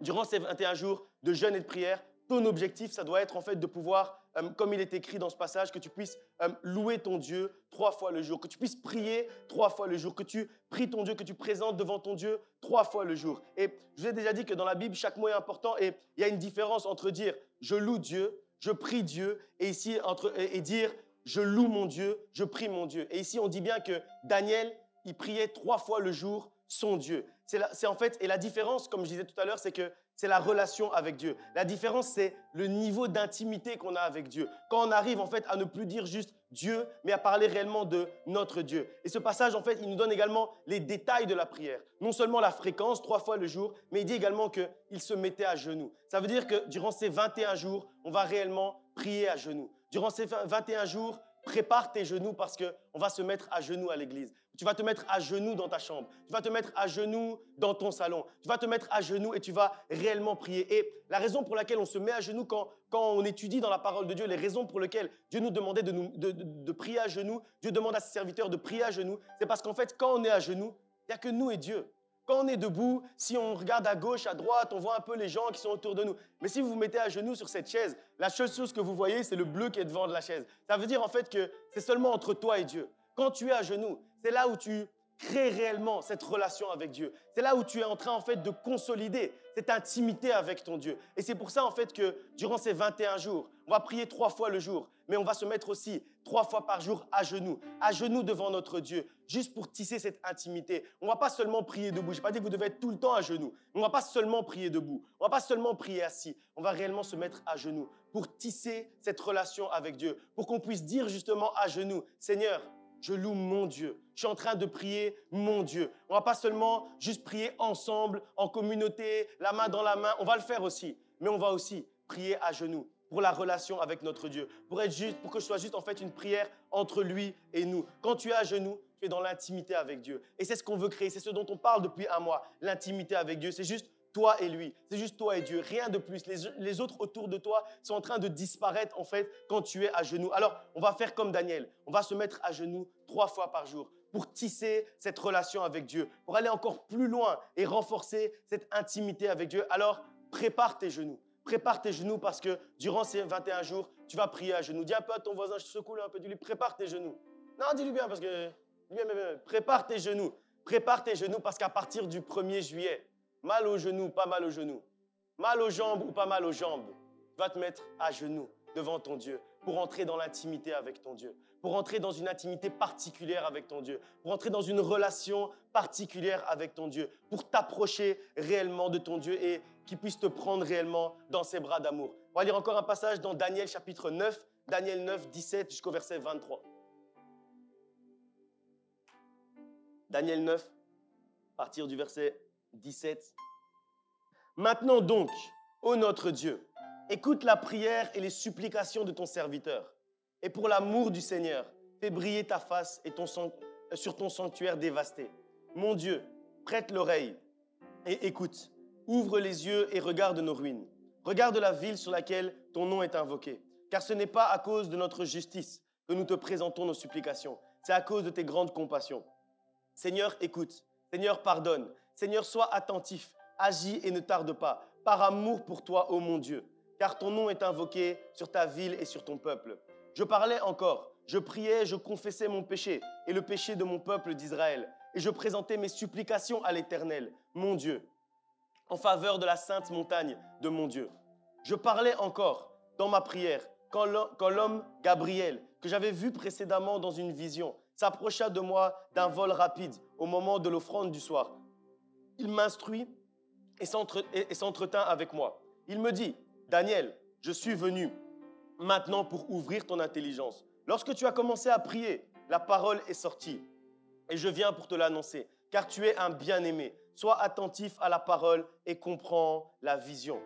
durant ces 21 jours de jeûne et de prière, ton objectif, ça doit être en fait de pouvoir, comme il est écrit dans ce passage, que tu puisses louer ton Dieu 3 fois le jour, que tu puisses prier 3 fois le jour, que tu pries ton Dieu, que tu présentes devant ton Dieu 3 fois le jour. Et je vous ai déjà dit que dans la Bible, chaque mot est important et il y a une différence entre dire « je loue Dieu », « je prie Dieu » et ici et dire « je loue mon Dieu », « je prie mon Dieu ». Et ici, on dit bien que Daniel, il priait 3 fois le jour son Dieu. C'est en fait, et la différence, comme je disais tout à l'heure, c'est que c'est la relation avec Dieu. La différence, c'est le niveau d'intimité qu'on a avec Dieu. Quand on arrive en fait à ne plus dire juste Dieu, mais à parler réellement de notre Dieu. Et ce passage, en fait, il nous donne également les détails de la prière. Non seulement la fréquence, 3 fois le jour, mais il dit également qu'il se mettait à genoux. Ça veut dire que durant ces 21 jours, on va réellement prier à genoux. Durant ces 21 jours, prépare tes genoux parce qu'on va se mettre à genoux à l'église. Tu vas te mettre à genoux dans ta chambre. Tu vas te mettre à genoux dans ton salon. Tu vas te mettre à genoux et tu vas réellement prier. Et la raison pour laquelle on se met à genoux quand on étudie dans la parole de Dieu, les raisons pour lesquelles Dieu nous demandait de prier à genoux, Dieu demande à ses serviteurs de prier à genoux, c'est parce qu'en fait, quand on est à genoux, il n'y a que nous et Dieu. Quand on est debout, si on regarde à gauche, à droite, on voit un peu les gens qui sont autour de nous. Mais si vous vous mettez à genoux sur cette chaise, la seule chose que vous voyez, c'est le bleu qui est devant de la chaise. Ça veut dire en fait que c'est seulement entre toi et Dieu. Quand tu es à genoux, c'est là où tu crées réellement cette relation avec Dieu. C'est là où tu es en train en fait de consolider cette intimité avec ton Dieu. Et c'est pour ça en fait que durant ces 21 jours, on va prier 3 fois le jour, mais on va se mettre aussi 3 fois par jour à genoux devant notre Dieu, juste pour tisser cette intimité. On ne va pas seulement prier debout. Je n'ai pas dit que vous devez être tout le temps à genoux. On ne va pas seulement prier debout. On ne va pas seulement prier assis. On va réellement se mettre à genoux pour tisser cette relation avec Dieu, pour qu'on puisse dire justement à genoux, Seigneur, je loue mon Dieu. Je suis en train de prier mon Dieu. On ne va pas seulement juste prier ensemble, en communauté, la main dans la main. On va le faire aussi. Mais on va aussi prier à genoux pour la relation avec notre Dieu. Pour que ce soit juste en fait une prière entre lui et nous. Quand tu es à genoux, tu es dans l'intimité avec Dieu. Et c'est ce qu'on veut créer. C'est ce dont on parle depuis un mois. L'intimité avec Dieu. C'est juste toi et lui. C'est juste toi et Dieu. Rien de plus. Les autres autour de toi sont en train de disparaître en fait quand tu es à genoux. Alors, on va faire comme Daniel. On va se mettre à genoux 3 fois par jour pour tisser cette relation avec Dieu, pour aller encore plus loin et renforcer cette intimité avec Dieu. Alors, prépare tes genoux. Prépare tes genoux parce que durant ces 21 jours, tu vas prier à genoux. Dis un peu à ton voisin, je secoue un peu, dis-lui, prépare tes genoux. Non, dis-lui bien parce que... Prépare tes genoux. Prépare tes genoux parce qu'à partir du 1er juillet, mal aux genoux, pas mal aux genoux. Mal aux jambes ou pas mal aux jambes. Tu vas te mettre à genoux devant ton Dieu pour entrer dans l'intimité avec ton Dieu, pour entrer dans une intimité particulière avec ton Dieu, pour entrer dans une relation particulière avec ton Dieu, pour t'approcher réellement de ton Dieu et qu'il puisse te prendre réellement dans ses bras d'amour. On va lire encore un passage dans Daniel chapitre 9, Daniel 9, 17 jusqu'au verset 23. Daniel 9, à partir du verset 17. Maintenant donc, ô notre Dieu, écoute la prière et les supplications de ton serviteur. Et pour l'amour du Seigneur, fais briller ta face et sur ton sanctuaire dévasté. Mon Dieu, prête l'oreille et écoute. Ouvre les yeux et regarde nos ruines. Regarde la ville sur laquelle ton nom est invoqué. Car ce n'est pas à cause de notre justice que nous te présentons nos supplications. C'est à cause de tes grandes compassions. Seigneur, écoute. Seigneur, pardonne. Seigneur, sois attentif. Agis et ne tarde pas. Par amour pour toi, ô mon Dieu. Car ton nom est invoqué sur ta ville et sur ton peuple. Je parlais encore. Je priais, je confessais mon péché et le péché de mon peuple d'Israël. Et je présentais mes supplications à l'Éternel, mon Dieu. en faveur de la sainte montagne de mon Dieu. Je parlais encore dans ma prière quand l'homme Gabriel, que j'avais vu précédemment dans une vision, s'approcha de moi d'un vol rapide au moment de l'offrande du soir. Il m'instruit et s'entretint avec moi. Il me dit, Daniel, je suis venu maintenant pour ouvrir ton intelligence. Lorsque tu as commencé à prier, la parole est sortie et je viens pour te l'annoncer, car tu es un bien-aimé. Sois attentif à la parole et comprends la vision.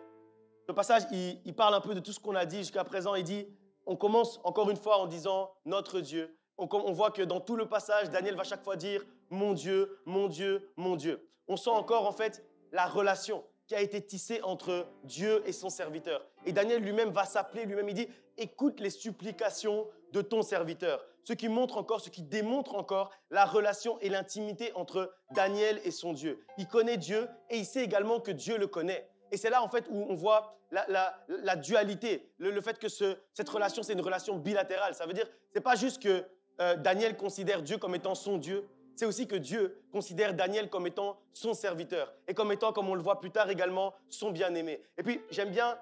Le passage, il parle un peu de tout ce qu'on a dit jusqu'à présent. Il dit, on commence encore une fois en disant « notre Dieu ». On voit que dans tout le passage, Daniel va chaque fois dire « mon Dieu, mon Dieu, mon Dieu ». On sent encore en fait la relation qui a été tissée entre Dieu et son serviteur. Et Daniel lui-même va s'appeler, lui-même il dit « écoute les supplications de ton serviteur ». Ce qui démontre encore la relation et l'intimité entre Daniel et son Dieu. Il connaît Dieu et il sait également que Dieu le connaît. Et c'est là en fait où on voit la dualité, le fait que cette relation, c'est une relation bilatérale. Ça veut dire, c'est pas juste que Daniel considère Dieu comme étant son Dieu, c'est aussi que Dieu considère Daniel comme étant son serviteur et comme étant, comme on le voit plus tard également, son bien-aimé. Et puis, j'aime bien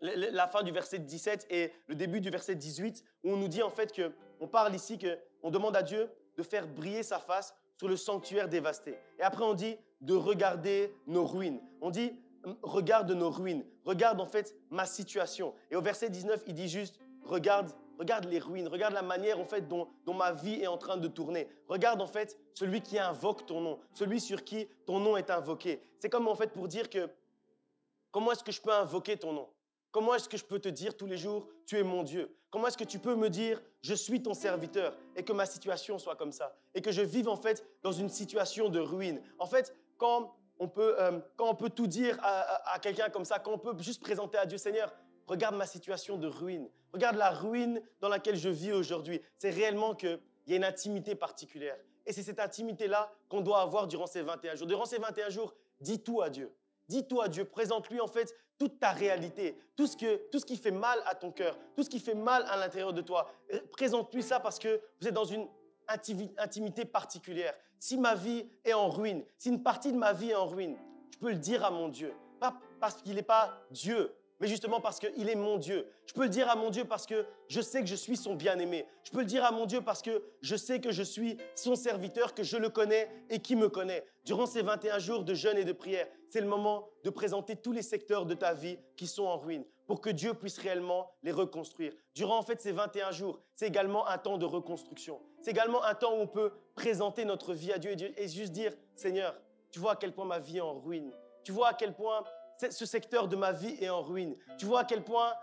la fin du verset 17 et le début du verset 18 où on nous dit en fait qu'on parle ici qu'on demande à Dieu de faire briller sa face sur le sanctuaire dévasté. Et après, on dit de regarder nos ruines. On dit regarde nos ruines, regarde en fait ma situation. Et au verset 19, il dit juste regarde les ruines, regarde la manière en fait dont ma vie est en train de tourner. Regarde en fait celui qui invoque ton nom, celui sur qui ton nom est invoqué. C'est comme en fait pour dire que comment est-ce que je peux invoquer ton nom? Comment est-ce que je peux te dire tous les jours, tu es mon Dieu? Comment est-ce que tu peux me dire, je suis ton serviteur et que ma situation soit comme ça? Et que je vive en fait dans une situation de ruine. En fait, quand on peut tout dire à quelqu'un comme ça, quand on peut juste présenter à Dieu, Seigneur, regarde ma situation de ruine. Regarde la ruine dans laquelle je vis aujourd'hui. C'est réellement qu'il y a une intimité particulière. Et c'est cette intimité-là qu'on doit avoir durant ces 21 jours. Durant ces 21 jours, dis tout à Dieu. Dis tout à Dieu. Présente-lui en fait toute ta réalité, tout ce qui fait mal à ton cœur, tout ce qui fait mal à l'intérieur de toi. Présente-lui ça parce que vous êtes dans une intimité particulière. Si ma vie est en ruine, si une partie de ma vie est en ruine, je peux le dire à mon Dieu. Pas parce qu'il n'est pas Dieu, mais justement parce qu'il est mon Dieu. Je peux le dire à mon Dieu parce que je sais que je suis son bien-aimé. Je peux le dire à mon Dieu parce que je sais que je suis son serviteur, que je le connais et qui me connaît. Durant ces 21 jours de jeûne et de prière, c'est le moment de présenter tous les secteurs de ta vie qui sont en ruine pour que Dieu puisse réellement les reconstruire. Durant en fait ces 21 jours, c'est également un temps de reconstruction. C'est également un temps où on peut présenter notre vie à Dieu et juste dire « Seigneur, tu vois à quel point ma vie est en ruine. Tu vois à quel point ce secteur de ma vie est en ruine. Tu vois à quel point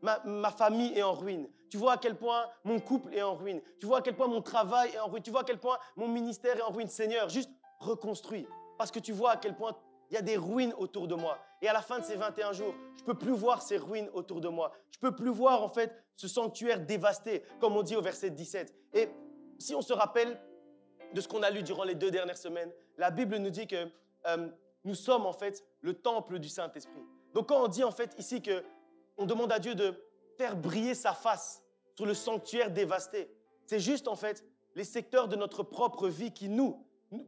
ma famille est en ruine. Tu vois à quel point mon couple est en ruine. Tu vois à quel point mon travail est en ruine. Tu vois à quel point mon ministère est en ruine. Seigneur, juste reconstruis. Parce que tu vois à quel point il y a des ruines autour de moi. Et à la fin de ces 21 jours, je ne peux plus voir ces ruines autour de moi. Je ne peux plus voir en fait ce sanctuaire dévasté, comme on dit au verset 17. Et si on se rappelle de ce qu'on a lu durant les 2 dernières semaines, la Bible nous dit que nous sommes en fait le temple du Saint-Esprit. Donc quand on dit en fait ici qu'on demande à Dieu de faire briller sa face sur le sanctuaire dévasté, c'est juste en fait les secteurs de notre propre vie qui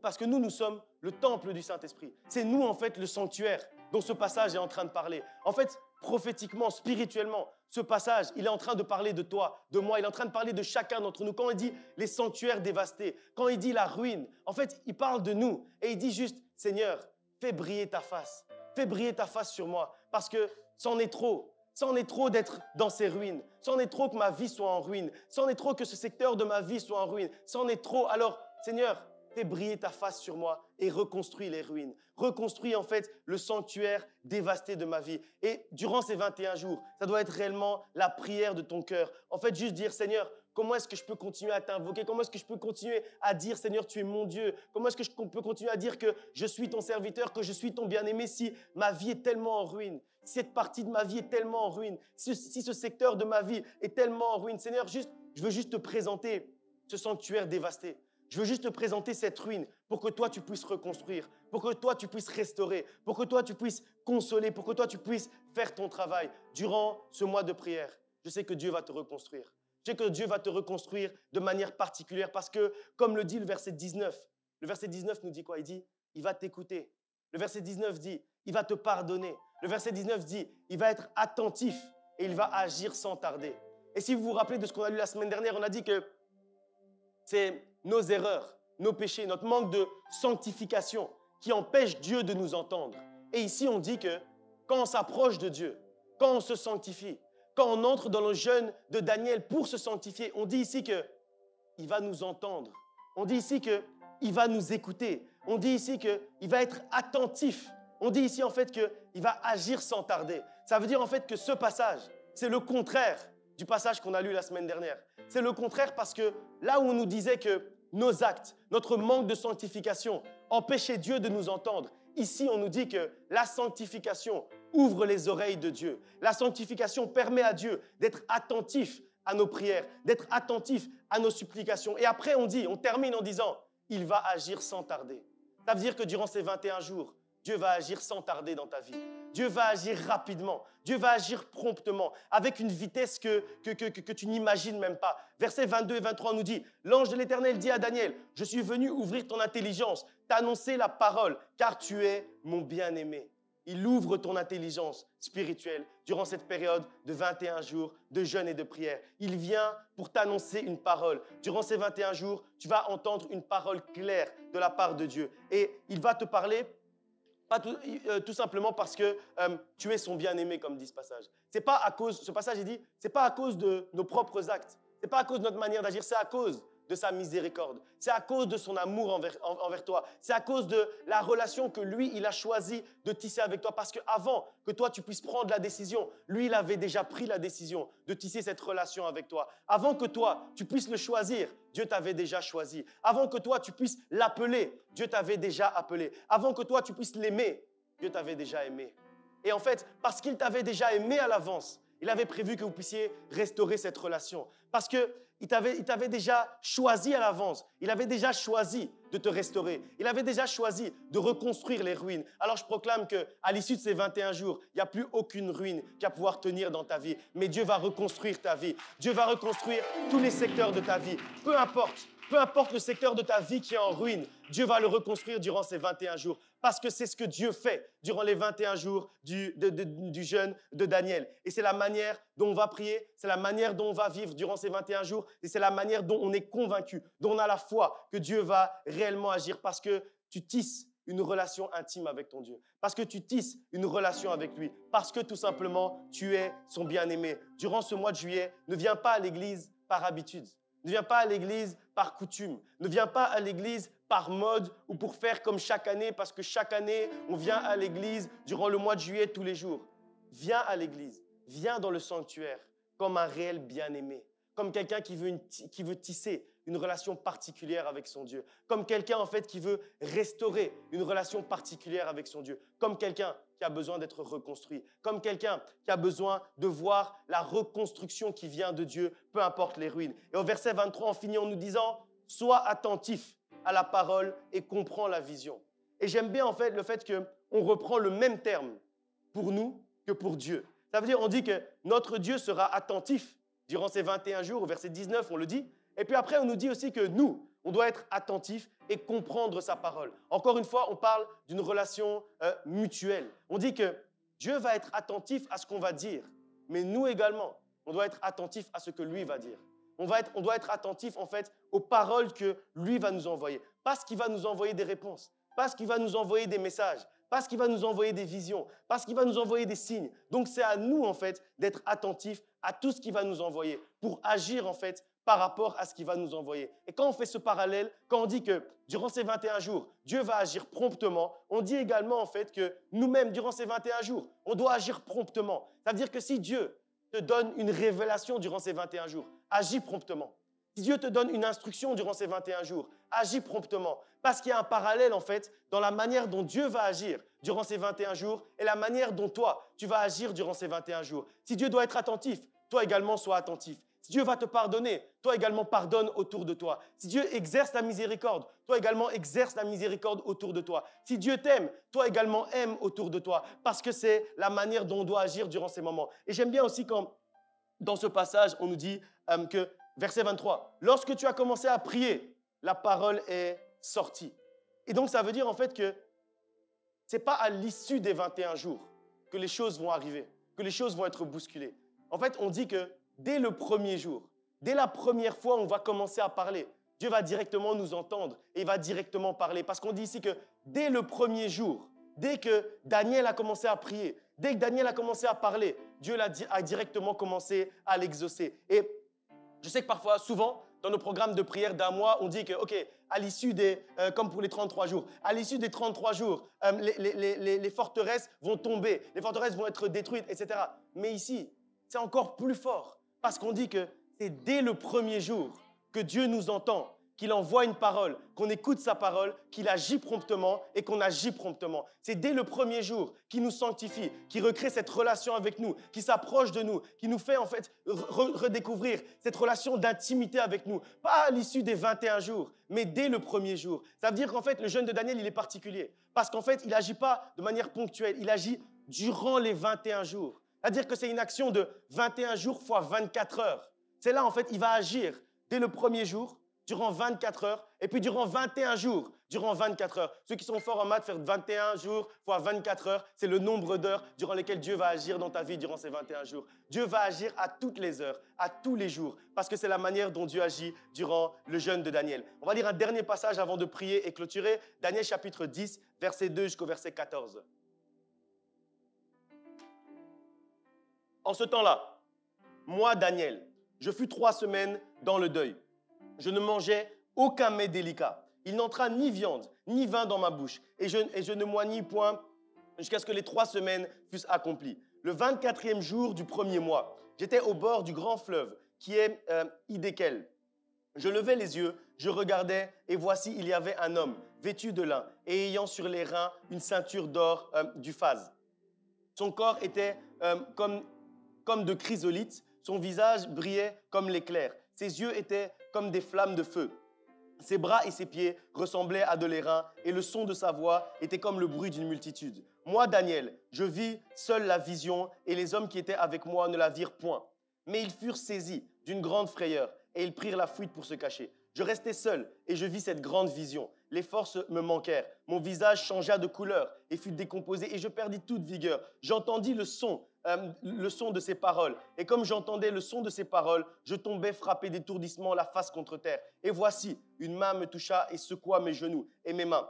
parce que nous sommes le temple du Saint-Esprit. C'est nous en fait le sanctuaire dont ce passage est en train de parler. En fait, prophétiquement, spirituellement, ce passage, il est en train de parler de toi, de moi, il est en train de parler de chacun d'entre nous. Quand il dit les sanctuaires dévastés, quand il dit la ruine, en fait, il parle de nous et il dit juste, Seigneur, fais briller ta face sur moi, parce que c'en est trop. C'en est trop d'être dans ces ruines. C'en est trop que ma vie soit en ruine. C'en est trop que ce secteur de ma vie soit en ruine. C'en est trop. Alors, Seigneur, fais briller ta face sur moi et reconstruis les ruines. Reconstruis en fait le sanctuaire dévasté de ma vie. Et durant ces 21 jours, ça doit être réellement la prière de ton cœur. En fait, juste dire, Seigneur, comment est-ce que je peux continuer à t'invoquer? Comment est-ce que je peux continuer à dire, Seigneur, tu es mon Dieu? Comment est-ce que je peux continuer à dire que je suis ton serviteur, que je suis ton bien-aimé si ma vie est tellement en ruine? Si cette partie de ma vie est tellement en ruine? Si ce secteur de ma vie est tellement en ruine? Seigneur, je veux juste te présenter ce sanctuaire dévasté. Je veux juste te présenter cette ruine pour que toi, tu puisses reconstruire, pour que toi, tu puisses restaurer, pour que toi, tu puisses consoler, pour que toi, tu puisses faire ton travail durant ce mois de prière. Je sais que Dieu va te reconstruire. Je sais que Dieu va te reconstruire de manière particulière parce que, comme le dit le verset 19 nous dit quoi? Il dit, il va t'écouter Le verset 19 dit, il va te pardonner. Le verset 19 dit, il va être attentif et il va agir sans tarder. Et si vous vous rappelez de ce qu'on a lu la semaine dernière, on a dit que c'est nos erreurs, nos péchés, notre manque de sanctification qui empêche Dieu de nous entendre. Et ici, on dit que quand on s'approche de Dieu, quand on se sanctifie, quand on entre dans le jeûne de Daniel pour se sanctifier, on dit ici qu'il va nous entendre. On dit ici qu'il va nous écouter. On dit ici qu'il va être attentif. On dit ici en fait qu'il va agir sans tarder. Ça veut dire en fait que ce passage, c'est le contraire du passage qu'on a lu la semaine dernière. C'est le contraire parce que là où on nous disait que nos actes, notre manque de sanctification empêchait Dieu de nous entendre, ici on nous dit que la sanctification ouvre les oreilles de Dieu. La sanctification permet à Dieu d'être attentif à nos prières, d'être attentif à nos supplications. Et après on termine en disant, il va agir sans tarder. Ça veut dire que durant ces 21 jours, Dieu va agir sans tarder dans ta vie. Dieu va agir rapidement. Dieu va agir promptement, avec une vitesse que tu n'imagines même pas. Versets 22 et 23 nous dit, l'ange de l'Éternel dit à Daniel, je suis venu ouvrir ton intelligence, t'annoncer la parole, car tu es mon bien-aimé. Il ouvre ton intelligence spirituelle durant cette période de 21 jours de jeûne et de prière. Il vient pour t'annoncer une parole. Durant ces 21 jours, tu vas entendre une parole claire de la part de Dieu. Et il va te parler pas tout simplement parce que tu es son bien-aimé, comme dit ce passage. C'est pas à cause, ce passage, il dit, c'est pas à cause de nos propres actes. C'est pas à cause de notre manière d'agir, c'est à cause de sa miséricorde. C'est à cause de son amour envers toi. C'est à cause de la relation que lui, il a choisi de tisser avec toi. Parce qu'avant que toi, tu puisses prendre la décision, lui, il avait déjà pris la décision de tisser cette relation avec toi. Avant que toi, tu puisses le choisir, Dieu t'avait déjà choisi. Avant que toi, tu puisses l'appeler, Dieu t'avait déjà appelé. Avant que toi, tu puisses l'aimer, Dieu t'avait déjà aimé. Et en fait, parce qu'il t'avait déjà aimé à l'avance, il avait prévu que vous puissiez restaurer cette relation. Parce qu'il t'avait déjà choisi à l'avance. Il avait déjà choisi de te restaurer. Il avait déjà choisi de reconstruire les ruines. Alors je proclame qu'à l'issue de ces 21 jours, il n'y a plus aucune ruine qui va pouvoir tenir dans ta vie. Mais Dieu va reconstruire ta vie. Dieu va reconstruire tous les secteurs de ta vie. Peu importe le secteur de ta vie qui est en ruine, Dieu va le reconstruire durant ces 21 jours. Parce que c'est ce que Dieu fait durant les 21 jours du jeûne de Daniel. Et c'est la manière dont on va prier, c'est la manière dont on va vivre durant ces 21 jours, et c'est la manière dont on est convaincu, dont on a la foi que Dieu va réellement agir, parce que tu tisses une relation intime avec ton Dieu, parce que tu tisses une relation avec lui, parce que tout simplement, tu es son bien-aimé. Durant ce mois de juillet, ne viens pas à l'église par habitude, ne viens pas à l'église par coutume, ne viens pas à l'église par mode ou pour faire comme chaque année, parce que chaque année, on vient à l'église durant le mois de juillet tous les jours. Viens à l'église, viens dans le sanctuaire comme un réel bien-aimé, comme quelqu'un qui veut tisser une relation particulière avec son Dieu, comme quelqu'un en fait qui veut restaurer une relation particulière avec son Dieu, comme quelqu'un qui a besoin d'être reconstruit, comme quelqu'un qui a besoin de voir la reconstruction qui vient de Dieu, peu importe les ruines. Et au verset 23, on finit en nous disant « Sois attentif à la parole et comprends la vision ». Et j'aime bien en fait le fait qu'on reprend le même terme pour nous que pour Dieu. Ça veut dire, on dit que notre Dieu sera attentif durant ces 21 jours, au verset 19, on le dit. Et puis après, on nous dit aussi que nous, on doit être attentifs et comprendre sa parole. Encore une fois, on parle d'une relation mutuelle. On dit que Dieu va être attentif à ce qu'on va dire, mais nous également, on doit être attentifs à ce que lui va dire. On doit être attentif en fait aux paroles que lui va nous envoyer. Parce qu'il va nous envoyer des réponses, parce qu'il va nous envoyer des messages, parce qu'il va nous envoyer des visions, parce qu'il va nous envoyer des signes. Donc c'est à nous en fait d'être attentifs à tout ce qu'il va nous envoyer pour agir en fait par rapport à ce qu'il va nous envoyer. Et quand on fait ce parallèle, quand on dit que durant ces 21 jours, Dieu va agir promptement, on dit également en fait que nous-mêmes, durant ces 21 jours, on doit agir promptement. Ça veut dire que si Dieu te donne une révélation durant ces 21 jours, agis promptement. Si Dieu te donne une instruction durant ces 21 jours, agis promptement. Parce qu'il y a un parallèle en fait dans la manière dont Dieu va agir durant ces 21 jours et la manière dont toi, tu vas agir durant ces 21 jours. Si Dieu doit être attentif, toi également sois attentif. Si Dieu va te pardonner, toi également pardonne autour de toi. Si Dieu exerce la miséricorde, toi également exerce la miséricorde autour de toi. Si Dieu t'aime, toi également aime autour de toi. Parce que c'est la manière dont on doit agir durant ces moments. Et j'aime bien aussi quand, dans ce passage, on nous dit que, verset 23, « Lorsque tu as commencé à prier, la parole est sortie. » Et donc, ça veut dire en fait que ce n'est pas à l'issue des 21 jours que les choses vont arriver, que les choses vont être bousculées. En fait, on dit que dès le premier jour, dès la première fois, on va commencer à parler. Dieu va directement nous entendre et il va directement parler. Parce qu'on dit ici que dès le premier jour, dès que Daniel a commencé à prier, dès que Daniel a commencé à parler, Dieu a directement commencé à l'exaucer. Et je sais que parfois, souvent, dans nos programmes de prière d'un mois, on dit que, OK, à l'issue des, comme pour les 33 jours, à l'issue des 33 jours, les forteresses vont tomber, les forteresses vont être détruites, etc. Mais ici, c'est encore plus fort parce qu'on dit que c'est dès le premier jour que Dieu nous entend, qu'il envoie une parole, qu'on écoute sa parole, qu'il agit promptement et qu'on agit promptement. C'est dès le premier jour qu'il nous sanctifie, qu'il recrée cette relation avec nous, qu'il s'approche de nous, qu'il nous fait en fait redécouvrir cette relation d'intimité avec nous. Pas à l'issue des 21 jours, mais dès le premier jour. Ça veut dire qu'en fait, le jeûne de Daniel, il est particulier. Parce qu'en fait, il n'agit pas de manière ponctuelle, il agit durant les 21 jours. C'est-à-dire que c'est une action de 21 jours fois 24 heures. C'est là, en fait, il va agir dès le premier jour, durant 24 heures, et puis durant 21 jours, durant 24 heures. Ceux qui sont forts en maths, faire 21 jours fois 24 heures, c'est le nombre d'heures durant lesquelles Dieu va agir dans ta vie durant ces 21 jours. Dieu va agir à toutes les heures, à tous les jours, parce que c'est la manière dont Dieu agit durant le jeûne de Daniel. On va lire un dernier passage avant de prier et clôturer. Daniel chapitre 10, verset 2 jusqu'au verset 14. En ce temps-là, moi, Daniel, je fus 3 semaines dans le deuil. Je ne mangeais aucun mets délicat. Il n'entra ni viande, ni vin dans ma bouche. Et je ne moignis point jusqu'à ce que les 3 semaines fussent accomplies. Le 24e jour du premier mois, j'étais au bord du grand fleuve qui est Hiddekel. Je levai les yeux, je regardais, et voici, il y avait un homme vêtu de lin et ayant sur les reins une ceinture d'or du phase. Son corps était comme de chrysolite, son visage brillait comme l'éclair. Ses yeux étaient comme des flammes de feu. Ses bras et ses pieds ressemblaient à de l'airain et le son de sa voix était comme le bruit d'une multitude. Moi, Daniel, je vis seul la vision et les hommes qui étaient avec moi ne la virent point. Mais ils furent saisis d'une grande frayeur et ils prirent la fuite pour se cacher. Je restai seul et je vis cette grande vision. Les forces me manquèrent. Mon visage changea de couleur et fut décomposé et je perdis toute vigueur. J'entendis le son de ses paroles. Et comme j'entendais le son de ses paroles, je tombais frappé d'étourdissement la face contre terre. Et voici, une main me toucha et secoua mes genoux et mes mains.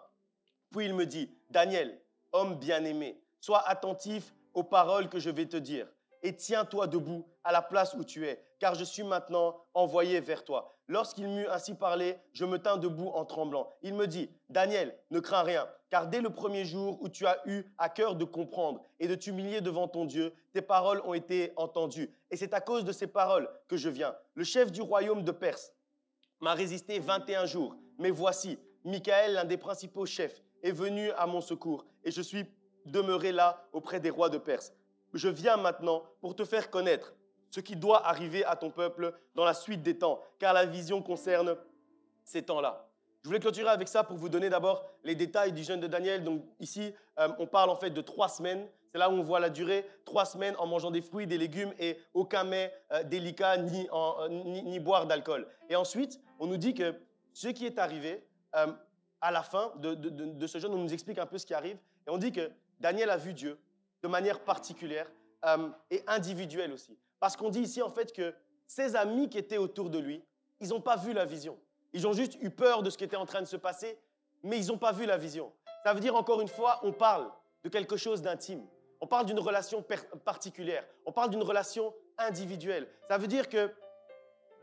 Puis il me dit, Daniel, homme bien-aimé, sois attentif aux paroles que je vais te dire et tiens-toi debout à la place où tu es, car je suis maintenant envoyé vers toi. Lorsqu'il m'eut ainsi parlé, je me tins debout en tremblant. Il me dit, Daniel, ne crains rien, car dès le premier jour où tu as eu à cœur de comprendre et de t'humilier devant ton Dieu, tes paroles ont été entendues. Et c'est à cause de ces paroles que je viens. Le chef du royaume de Perse m'a résisté 21 jours. Mais voici, Michael, l'un des principaux chefs, est venu à mon secours et je suis demeuré là auprès des rois de Perse. Je viens maintenant pour te faire connaître ce qui doit arriver à ton peuple dans la suite des temps, car la vision concerne ces temps-là. Je voulais clôturer avec ça pour vous donner d'abord les détails du jeûne de Daniel. Donc ici, on parle en fait de 3 semaines. C'est là où on voit la durée. 3 semaines en mangeant des fruits, des légumes et aucun mets délicat ni boire d'alcool. Et ensuite, on nous dit que ce qui est arrivé à la fin de ce jeûne, on nous explique un peu ce qui arrive. Et on dit que Daniel a vu Dieu de manière particulière et individuelle aussi. Parce qu'on dit ici en fait que ses amis qui étaient autour de lui, ils n'ont pas vu la vision. Ils ont juste eu peur de ce qui était en train de se passer, mais ils n'ont pas vu la vision. Ça veut dire encore une fois, on parle de quelque chose d'intime. On parle d'une relation particulière. On parle d'une relation individuelle. Ça veut dire que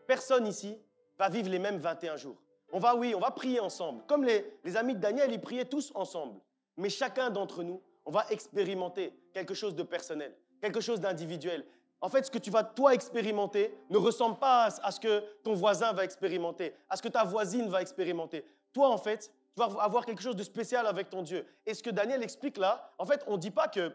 personne ici va vivre les mêmes 21 jours. On va prier ensemble. Comme les amis de Daniel, ils priaient tous ensemble. Mais chacun d'entre nous, on va expérimenter quelque chose de personnel, quelque chose d'individuel. En fait, ce que tu vas, toi, expérimenter ne ressemble pas à ce que ton voisin va expérimenter, à ce que ta voisine va expérimenter. Toi, en fait, tu vas avoir quelque chose de spécial avec ton Dieu. Et ce que Daniel explique là, en fait, on ne dit pas que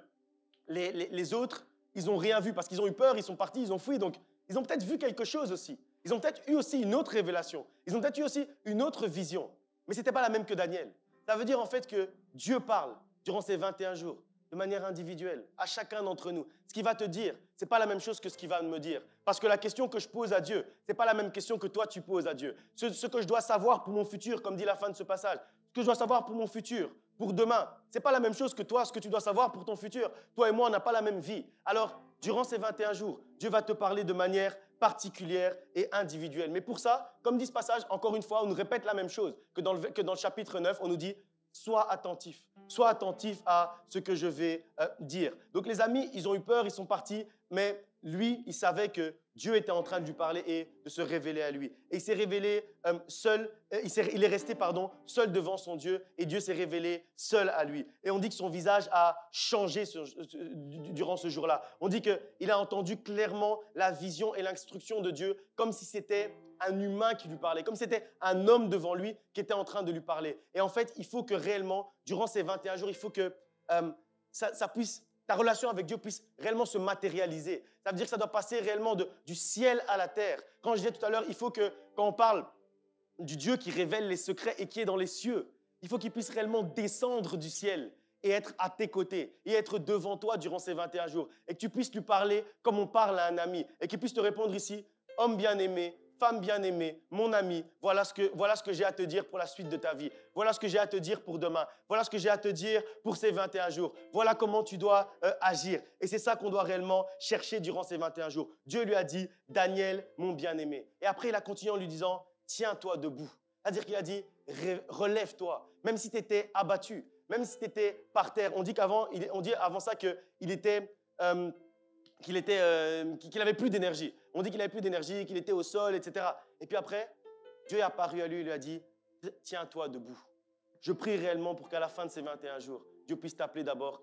les autres, ils n'ont rien vu parce qu'ils ont eu peur, ils sont partis, ils ont fui. Donc, ils ont peut-être vu quelque chose aussi. Ils ont peut-être eu aussi une autre révélation. Ils ont peut-être eu aussi une autre vision. Mais ce n'était pas la même que Daniel. Ça veut dire en fait que Dieu parle durant ces 21 jours, de manière individuelle, à chacun d'entre nous. Ce qu'il va te dire, ce n'est pas la même chose que ce qu'il va me dire. Parce que la question que je pose à Dieu, ce n'est pas la même question que toi, tu poses à Dieu. Ce que je dois savoir pour mon futur, comme dit la fin de ce passage, ce que je dois savoir pour mon futur, pour demain. Ce n'est pas la même chose que toi, ce que tu dois savoir pour ton futur. Toi et moi, on n'a pas la même vie. Alors, durant ces 21 jours, Dieu va te parler de manière particulière et individuelle. Mais pour ça, comme dit ce passage, encore une fois, on nous répète la même chose que dans le chapitre 9, on nous dit « Sois attentif à ce que je vais dire. » Donc les amis, ils ont eu peur, ils sont partis, mais lui, il savait que Dieu était en train de lui parler et de se révéler à lui. Et il s'est révélé seul, il est resté seul devant son Dieu et Dieu s'est révélé seul à lui. Et on dit que son visage a changé durant ce jour-là. On dit qu'il a entendu clairement la vision et l'instruction de Dieu comme si c'était un humain qui lui parlait, comme si c'était un homme devant lui qui était en train de lui parler. Et en fait, il faut que réellement, durant ces 21 jours, il faut que ta relation avec Dieu puisse réellement se matérialiser. Ça veut dire que ça doit passer réellement du ciel à la terre. Quand je disais tout à l'heure, il faut que, quand on parle du Dieu qui révèle les secrets et qui est dans les cieux, il faut qu'il puisse réellement descendre du ciel et être à tes côtés et être devant toi durant ces 21 jours. Et que tu puisses lui parler comme on parle à un ami et qu'il puisse te répondre ici, homme bien-aimé, femme bien-aimée, mon ami, voilà ce que j'ai à te dire pour la suite de ta vie. Voilà ce que j'ai à te dire pour demain. Voilà ce que j'ai à te dire pour ces 21 jours. Voilà comment tu dois agir. Et c'est ça qu'on doit réellement chercher durant ces 21 jours. Dieu lui a dit, Daniel, mon bien-aimé. Et après, il a continué en lui disant, tiens-toi debout. C'est-à-dire qu'il a dit, relève-toi. Même si tu étais abattu, même si tu étais par terre. On dit avant ça qu'il n'avait plus d'énergie. On dit qu'il n'avait plus d'énergie, qu'il était au sol, etc. Et puis après, Dieu est apparu à lui et lui a dit, tiens-toi debout. Je prie réellement pour qu'à la fin de ces 21 jours, Dieu puisse t'appeler d'abord,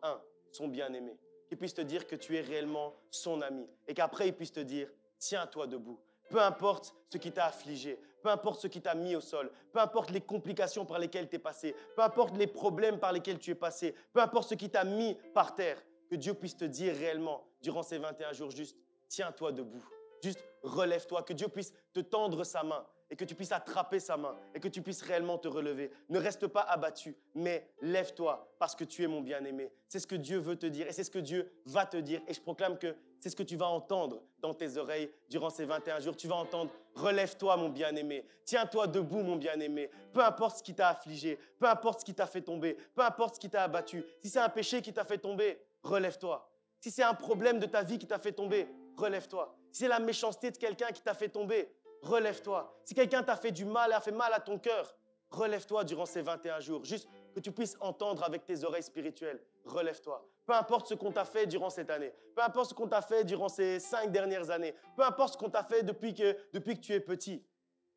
son bien-aimé. Qu'il puisse te dire que tu es réellement son ami. Et qu'après, il puisse te dire, tiens-toi debout. Peu importe ce qui t'a affligé, peu importe ce qui t'a mis au sol, peu importe les complications par lesquelles tu es passé, peu importe les problèmes par lesquels tu es passé, peu importe ce qui t'a mis par terre, que Dieu puisse te dire réellement, durant ces 21 jours, juste tiens-toi debout, juste relève-toi, que Dieu puisse te tendre sa main et que tu puisses attraper sa main et que tu puisses réellement te relever. Ne reste pas abattu, mais lève-toi parce que tu es mon bien-aimé. C'est ce que Dieu veut te dire et c'est ce que Dieu va te dire. Et je proclame que c'est ce que tu vas entendre dans tes oreilles durant ces 21 jours. Tu vas entendre « Relève-toi, mon bien-aimé. Tiens-toi debout, mon bien-aimé. Peu importe ce qui t'a affligé, peu importe ce qui t'a fait tomber, peu importe ce qui t'a abattu. Si c'est un péché qui t'a fait tomber, relève-toi. Si c'est un problème de ta vie qui t'a fait tomber, relève-toi. Si c'est la méchanceté de quelqu'un qui t'a fait tomber, relève-toi. Si quelqu'un t'a fait du mal, a fait mal à ton cœur, relève-toi durant ces 21 jours. Juste que tu puisses entendre avec tes oreilles spirituelles. Relève-toi. Peu importe ce qu'on t'a fait durant cette année. Peu importe ce qu'on t'a fait durant ces 5 dernières années. Peu importe ce qu'on t'a fait depuis que tu es petit.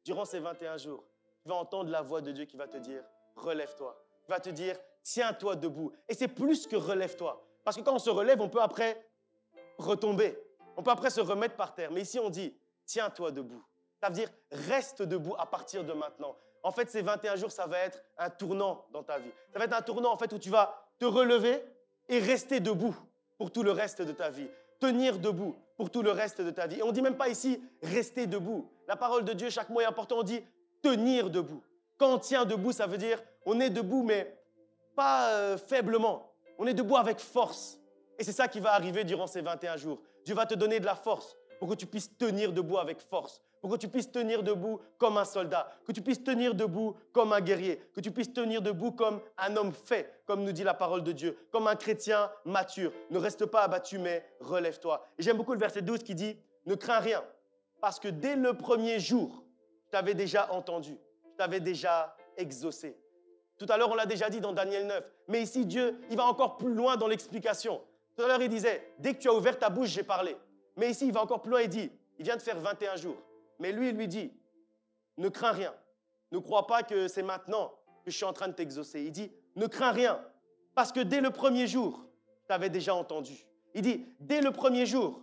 Durant ces 21 jours, tu vas entendre la voix de Dieu qui va te dire « Relève-toi ». Il va te dire « Tiens-toi debout ». Et c'est plus que « Relève-toi ». Parce que quand on se relève, on peut après retomber. On peut après se remettre par terre. Mais ici, on dit « Tiens-toi debout ». Ça veut dire « Reste debout à partir de maintenant ». En fait, ces 21 jours, ça va être un tournant dans ta vie. Ça va être un tournant en fait, où tu vas te relever et rester debout pour tout le reste de ta vie. Tenir debout pour tout le reste de ta vie. Et on ne dit même pas ici « rester debout ». La parole de Dieu, chaque mot est important. On dit « tenir debout ». Quand on tient debout, ça veut dire on est debout, mais pas faiblement. On est debout avec force. Et c'est ça qui va arriver durant ces 21 jours. Dieu va te donner de la force pour que tu puisses tenir debout avec force. Pour que tu puisses tenir debout comme un soldat, que tu puisses tenir debout comme un guerrier, que tu puisses tenir debout comme un homme fait, comme nous dit la parole de Dieu, comme un chrétien mature. Ne reste pas abattu, mais relève-toi. Et j'aime beaucoup le verset 12 qui dit « Ne crains rien, parce que dès le premier jour, je t'avais déjà entendu, je t'avais déjà exaucé. » Tout à l'heure, on l'a déjà dit dans Daniel 9, mais ici, Dieu, il va encore plus loin dans l'explication. Tout à l'heure, il disait « Dès que tu as ouvert ta bouche, j'ai parlé. » Mais ici, il va encore plus loin, il dit « Il vient de faire 21 jours. » Mais lui, il lui dit, ne crains rien. Ne crois pas que c'est maintenant que je suis en train de t'exaucer. Il dit, ne crains rien, parce que dès le premier jour, tu t'avais déjà entendu. Il dit, dès le premier jour,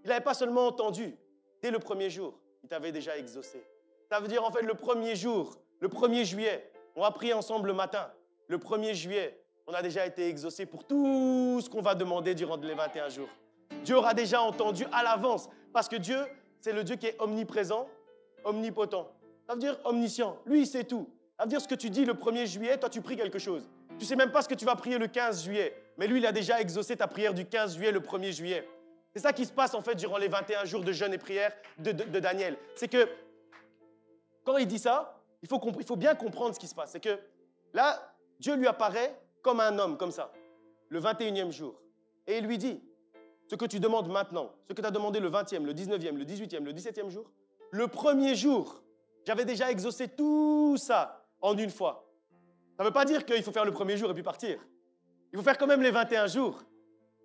il n'avait pas seulement entendu, dès le premier jour, il t'avait déjà exaucé. Ça veut dire en fait le premier jour, le 1er juillet, on va prier ensemble le matin. Le 1er juillet, on a déjà été exaucé pour tout ce qu'on va demander durant les 21 jours. Dieu aura déjà entendu à l'avance, parce que Dieu, c'est le Dieu qui est omniprésent, omnipotent. Ça veut dire omniscient. Lui, il sait tout. Ça veut dire ce que tu dis le 1er juillet, toi, tu pries quelque chose. Tu ne sais même pas ce que tu vas prier le 15 juillet. Mais lui, il a déjà exaucé ta prière du 15 juillet le 1er juillet. C'est ça qui se passe, en fait, durant les 21 jours de jeûne et prière de Daniel. C'est que, quand il dit ça, il faut bien comprendre ce qui se passe. C'est que là, Dieu lui apparaît comme un homme, comme ça, le 21e jour. Et il lui dit, ce que tu demandes maintenant, ce que tu as demandé le 20e, le 19e, le 18e, le 17e jour, le premier jour, j'avais déjà exaucé tout ça en une fois. Ça ne veut pas dire qu'il faut faire le premier jour et puis partir. Il faut faire quand même les 21 jours.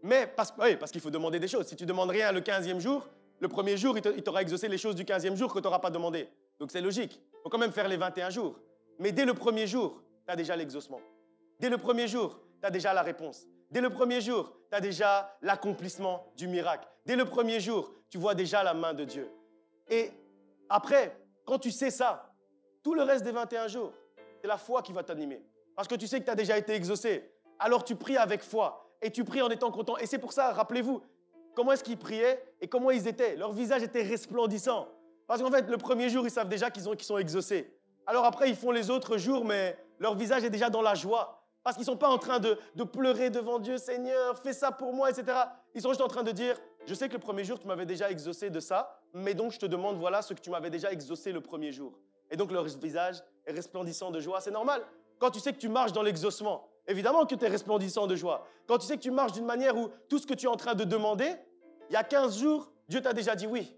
Mais parce qu'il faut demander des choses. Si tu ne demandes rien le 15e jour, le premier jour, il t'aura exaucé les choses du 15e jour que tu n'auras pas demandé. Donc c'est logique. Il faut quand même faire les 21 jours. Mais dès le premier jour, tu as déjà l'exaucement. Dès le premier jour, tu as déjà la réponse. Dès le premier jour, tu as déjà l'accomplissement du miracle. Dès le premier jour, tu vois déjà la main de Dieu. Et après, quand tu sais ça, tout le reste des 21 jours, c'est la foi qui va t'animer. Parce que tu sais que tu as déjà été exaucé. Alors tu pries avec foi et tu pries en étant content. Et c'est pour ça, rappelez-vous, comment est-ce qu'ils priaient et comment ils étaient. Leur visage était resplendissant. Parce qu'en fait, le premier jour, ils savent déjà qu'ils sont exaucés. Alors après, ils font les autres jours, mais leur visage est déjà dans la joie. Parce qu'ils ne sont pas en train de pleurer devant Dieu, Seigneur, fais ça pour moi, etc. Ils sont juste en train de dire, je sais que le premier jour, tu m'avais déjà exaucé de ça, mais donc je te demande, voilà ce que tu m'avais déjà exaucé le premier jour. Et donc leur visage est resplendissant de joie. C'est normal. Quand tu sais que tu marches dans l'exaucement, évidemment que tu es resplendissant de joie. Quand tu sais que tu marches d'une manière où tout ce que tu es en train de demander, il y a 15 jours, Dieu t'a déjà dit oui.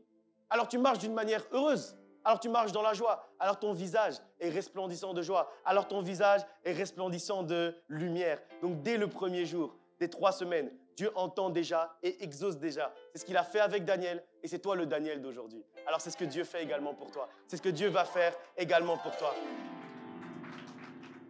Alors tu marches d'une manière heureuse. Alors tu marches dans la joie. Alors ton visage est resplendissant de joie. Alors ton visage est resplendissant de lumière. Donc dès le premier jour, des 3 semaines, Dieu entend déjà et exauce déjà. C'est ce qu'il a fait avec Daniel et c'est toi le Daniel d'aujourd'hui. Alors c'est ce que Dieu fait également pour toi. C'est ce que Dieu va faire également pour toi.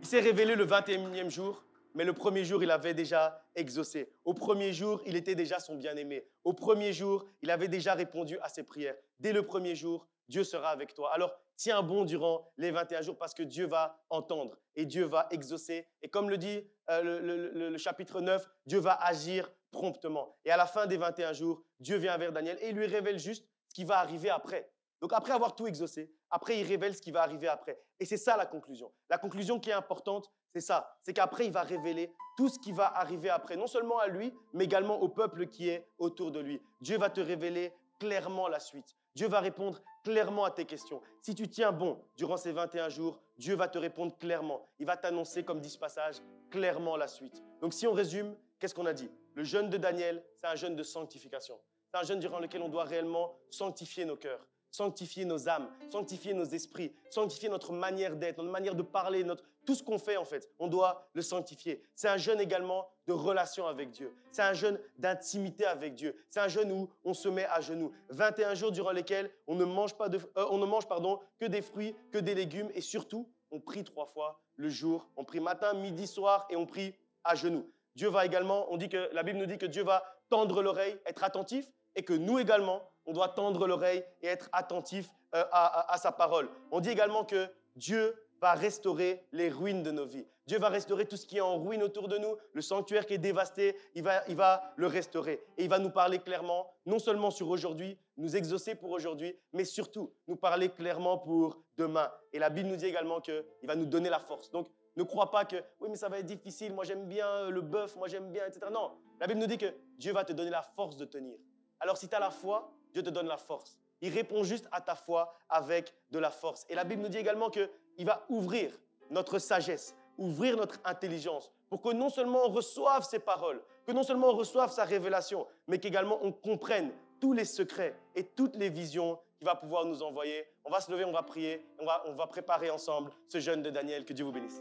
Il s'est révélé le 21e jour, mais le premier jour, il avait déjà exaucé. Au premier jour, il était déjà son bien-aimé. Au premier jour, il avait déjà répondu à ses prières. Dès le premier jour, Dieu sera avec toi. Alors, tiens bon durant les 21 jours parce que Dieu va entendre et Dieu va exaucer. Et comme le dit le chapitre 9, Dieu va agir promptement. Et à la fin des 21 jours, Dieu vient vers Daniel et il lui révèle juste ce qui va arriver après. Donc, après avoir tout exaucé, après, il révèle ce qui va arriver après. Et c'est ça la conclusion. La conclusion qui est importante, c'est ça. C'est qu'après, il va révéler tout ce qui va arriver après, non seulement à lui, mais également au peuple qui est autour de lui. Dieu va te révéler clairement la suite. Dieu va répondre clairement à tes questions. Si tu tiens bon durant ces 21 jours, Dieu va te répondre clairement. Il va t'annoncer, comme dit ce passage, clairement la suite. Donc, si on résume, qu'est-ce qu'on a dit? Le jeûne de Daniel, c'est un jeûne de sanctification. C'est un jeûne durant lequel on doit réellement sanctifier nos cœurs. Sanctifier nos âmes, sanctifier nos esprits, sanctifier notre manière d'être, notre manière de parler, tout ce qu'on fait en fait, on doit le sanctifier. C'est un jeûne également de relation avec Dieu. C'est un jeûne d'intimité avec Dieu. C'est un jeûne où on se met à genoux. 21 jours durant lesquels on ne mange que des fruits, que des légumes et surtout, on prie 3 fois le jour. On prie matin, midi, soir et on prie à genoux. Dieu va également, la Bible nous dit que Dieu va tendre l'oreille, être attentif et que nous également, on doit tendre l'oreille et être attentif à sa parole. On dit également que Dieu va restaurer les ruines de nos vies. Dieu va restaurer tout ce qui est en ruine autour de nous, le sanctuaire qui est dévasté, il va le restaurer. Et il va nous parler clairement, non seulement sur aujourd'hui, nous exaucer pour aujourd'hui, mais surtout nous parler clairement pour demain. Et la Bible nous dit également qu'il va nous donner la force. Donc, ne crois pas que, oui, mais ça va être difficile, moi j'aime bien le bœuf, moi j'aime bien, etc. Non, la Bible nous dit que Dieu va te donner la force de tenir. Alors, si tu as la foi, Dieu te donne la force. Il répond juste à ta foi avec de la force. Et la Bible nous dit également qu'il va ouvrir notre sagesse, ouvrir notre intelligence pour que non seulement on reçoive ses paroles, que non seulement on reçoive sa révélation, mais qu'également on comprenne tous les secrets et toutes les visions qu'il va pouvoir nous envoyer. On va se lever, on va prier, on va préparer ensemble ce jeûne de Daniel. Que Dieu vous bénisse.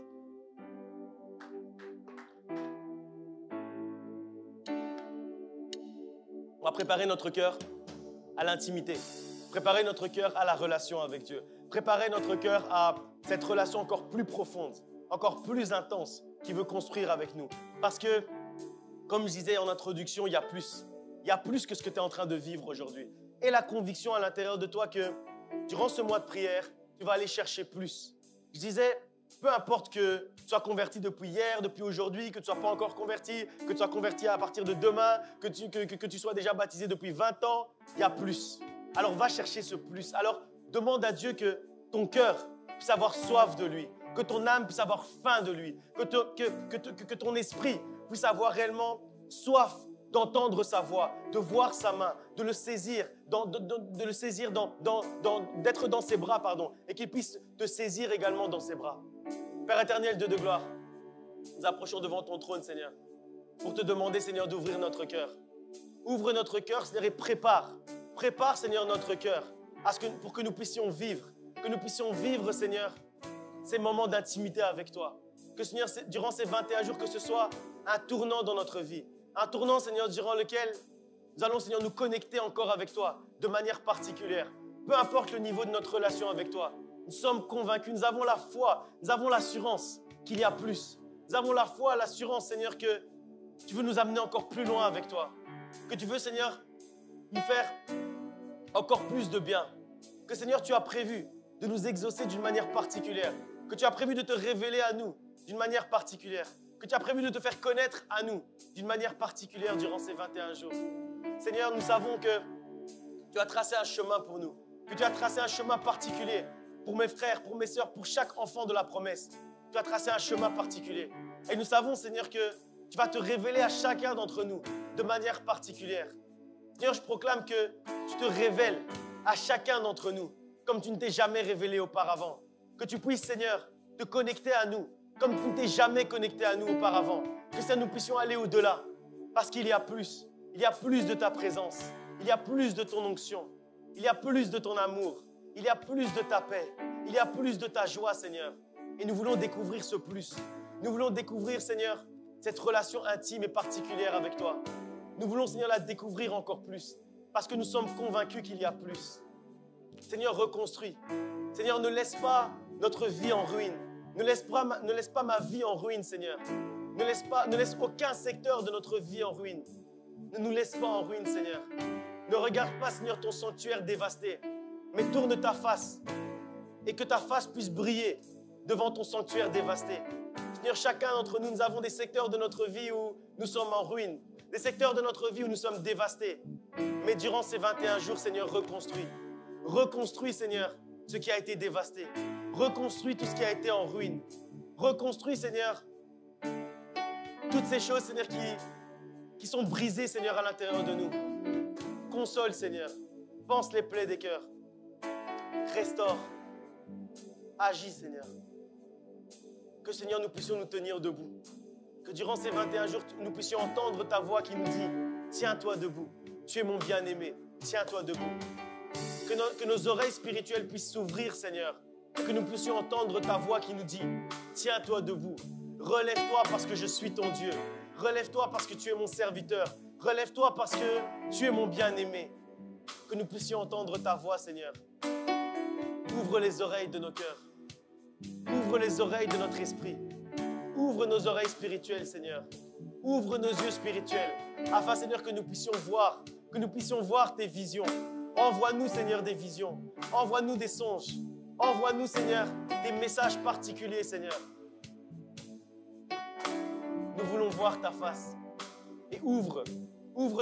On va préparer notre cœur à l'intimité, préparer notre cœur à la relation avec Dieu, préparer notre cœur à cette relation encore plus profonde, encore plus intense qu'il veut construire avec nous. Parce que, comme je disais en introduction, il y a plus. Il y a plus que ce que tu es en train de vivre aujourd'hui. Et la conviction à l'intérieur de toi que durant ce mois de prière, tu vas aller chercher plus. Je disais, peu importe que tu sois converti depuis hier, depuis aujourd'hui, que tu ne sois pas encore converti, que tu sois converti à partir de demain, que tu sois déjà baptisé depuis 20 ans, il y a plus. Alors va chercher ce plus. Alors demande à Dieu que ton cœur puisse avoir soif de lui, que ton âme puisse avoir faim de lui, que ton esprit puisse avoir réellement soif d'entendre sa voix, de voir sa main, de le saisir, de le saisir, d'être dans ses bras, et qu'il puisse te saisir également dans ses bras. Père éternel, Dieu de gloire, nous approchons devant ton trône, Seigneur, pour te demander, Seigneur, d'ouvrir notre cœur. Ouvre notre cœur, Seigneur, et prépare, Seigneur, notre cœur pour que nous puissions vivre, Seigneur, ces moments d'intimité avec toi. Que, Seigneur, durant ces 21 jours, que ce soit un tournant dans notre vie. Un tournant, Seigneur, durant lequel nous allons, Seigneur, nous connecter encore avec toi de manière particulière. Peu importe le niveau de notre relation avec toi, nous sommes convaincus, nous avons la foi, nous avons l'assurance qu'il y a plus. Nous avons la foi, l'assurance, Seigneur, que tu veux nous amener encore plus loin avec toi. Que tu veux, Seigneur, nous faire encore plus de bien. Que, Seigneur, tu as prévu de nous exaucer d'une manière particulière. Que tu as prévu de te révéler à nous d'une manière particulière. Que tu as prévu de te faire connaître à nous d'une manière particulière durant ces 21 jours. Seigneur, nous savons que tu as tracé un chemin pour nous. Que tu as tracé un chemin particulier pour mes frères, pour mes sœurs, pour chaque enfant de la promesse. Tu as tracé un chemin particulier. Et nous savons, Seigneur, que tu vas te révéler à chacun d'entre nous de manière particulière. Seigneur, je proclame que tu te révèles à chacun d'entre nous comme tu ne t'es jamais révélé auparavant. Que tu puisses, Seigneur, te connecter à nous comme tu ne t'es jamais connecté à nous auparavant. Que ça, nous puissions aller au-delà. Parce qu'il y a plus. Il y a plus de ta présence. Il y a plus de ton onction. Il y a plus de ton amour. Il y a plus de ta paix. Il y a plus de ta joie, Seigneur. Et nous voulons découvrir ce plus. Nous voulons découvrir, Seigneur, cette relation intime et particulière avec toi. Nous voulons, Seigneur, la découvrir encore plus. Parce que nous sommes convaincus qu'il y a plus. Seigneur, reconstruis. Seigneur, ne laisse pas notre vie en ruine. Ne laisse pas ma vie en ruine, Seigneur. Ne laisse aucun secteur de notre vie en ruine. Ne nous laisse pas en ruine, Seigneur. Ne regarde pas, Seigneur, ton sanctuaire dévasté. Mais tourne ta face. Et que ta face puisse briller devant ton sanctuaire dévasté. Seigneur, chacun d'entre nous, nous avons des secteurs de notre vie où nous sommes en ruine. Des secteurs de notre vie où nous sommes dévastés. Mais durant ces 21 jours, Seigneur, reconstruis. Reconstruis, Seigneur, ce qui a été dévasté. Reconstruis tout ce qui a été en ruine. Reconstruis, Seigneur, toutes ces choses, Seigneur, qui sont brisées, Seigneur, à l'intérieur de nous. Console, Seigneur. Pense les plaies des cœurs. Restaure. Agis, Seigneur. Que, Seigneur, nous puissions nous tenir debout. Que durant ces 21 jours, nous puissions entendre ta voix qui nous dit « Tiens-toi debout. Tu es mon bien-aimé. Tiens-toi debout. » Que nos oreilles spirituelles puissent s'ouvrir, Seigneur. Que nous puissions entendre ta voix qui nous dit « Tiens-toi debout. Relève-toi parce que je suis ton Dieu. Relève-toi parce que tu es mon serviteur. Relève-toi parce que tu es mon bien-aimé. » Que nous puissions entendre ta voix, Seigneur. Ouvre les oreilles de nos cœurs. Ouvre les oreilles de notre esprit. Ouvre nos oreilles spirituelles, Seigneur. Ouvre nos yeux spirituels, afin, Seigneur, que nous puissions voir tes visions. Envoie-nous, Seigneur, des visions. Envoie-nous des songes. Envoie-nous, Seigneur, des messages particuliers, Seigneur. Nous voulons voir ta face. Et ouvre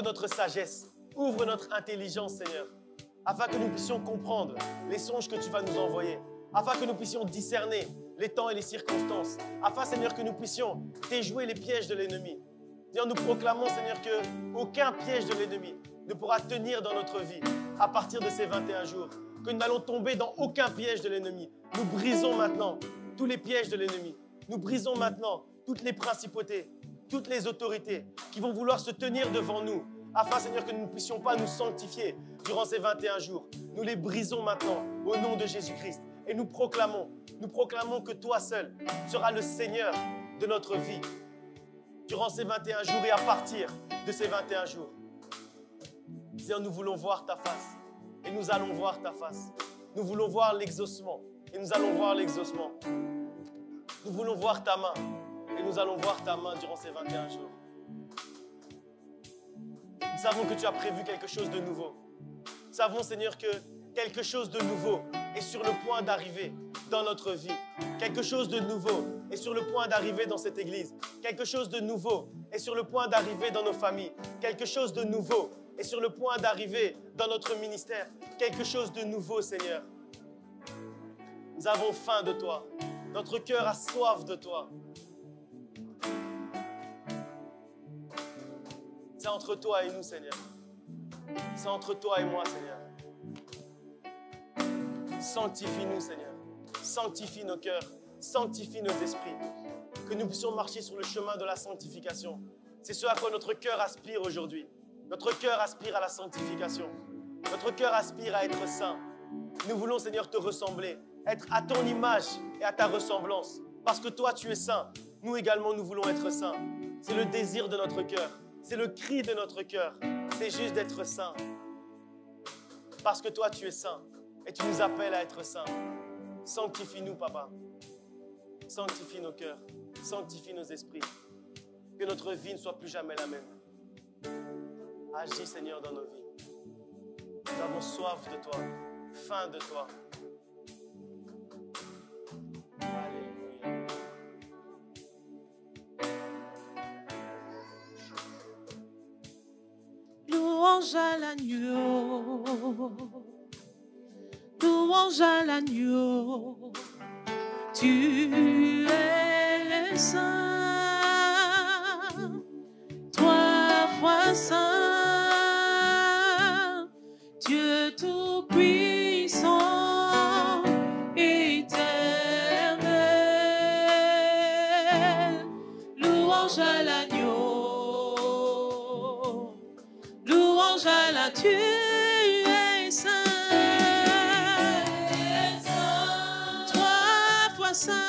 notre sagesse. Ouvre notre intelligence, Seigneur, afin que nous puissions comprendre les songes que tu vas nous envoyer. Afin que nous puissions discerner les temps et les circonstances. Afin, Seigneur, que nous puissions déjouer les pièges de l'ennemi. Seigneur, nous proclamons, Seigneur, qu'aucun piège de l'ennemi ne pourra tenir dans notre vie à partir de ces 21 jours. Que nous n'allons tomber dans aucun piège de l'ennemi. Nous brisons maintenant tous les pièges de l'ennemi. Nous brisons maintenant toutes les principautés, toutes les autorités qui vont vouloir se tenir devant nous. Afin, Seigneur, que nous ne puissions pas nous sanctifier durant ces 21 jours. Nous les brisons maintenant au nom de Jésus-Christ. Et nous proclamons que toi seul seras le Seigneur de notre vie durant ces 21 jours et à partir de ces 21 jours. Seigneur, nous voulons voir ta face et nous allons voir ta face. Nous voulons voir l'exaucement et nous allons voir l'exaucement. Nous voulons voir ta main et nous allons voir ta main durant ces 21 jours. Nous savons que tu as prévu quelque chose de nouveau. Nous savons, Seigneur, que quelque chose de nouveau est sur le point d'arriver dans notre vie. Quelque chose de nouveau est sur le point d'arriver dans cette église. Quelque chose de nouveau est sur le point d'arriver dans nos familles. Quelque chose de nouveau est sur le point d'arriver dans notre ministère. Quelque chose de nouveau, Seigneur. Nous avons faim de toi. Notre cœur a soif de toi. C'est entre toi et nous, Seigneur. C'est entre toi et moi, Seigneur. Sanctifie-nous, Seigneur. Sanctifie nos cœurs. Sanctifie nos esprits. que nous puissions marcher sur le chemin de la sanctification. C'est ce à quoi notre cœur aspire aujourd'hui. Notre cœur aspire à la sanctification. Notre cœur aspire à être saint. Nous voulons, Seigneur, te ressembler, être à ton image et à ta ressemblance. Parce que toi, tu es saint. Nous également, nous voulons être saints. C'est le désir de notre cœur. C'est le cri de notre cœur. C'est juste d'être saint. Parce que toi, tu es saint. Et tu nous appelles à être saints. Sanctifie-nous, Papa. Sanctifie nos cœurs. Sanctifie nos esprits. Que notre vie ne soit plus jamais la même. Agis, Seigneur, dans nos vies. Nous avons soif de toi, faim de toi. Alléluia. Louange à l'agneau. Louange à l'agneau. Tu es saint, 3 fois saint, Dieu tout-puissant, éternel. Louange à l'agneau, louange à la tu es saint, 3 fois saint.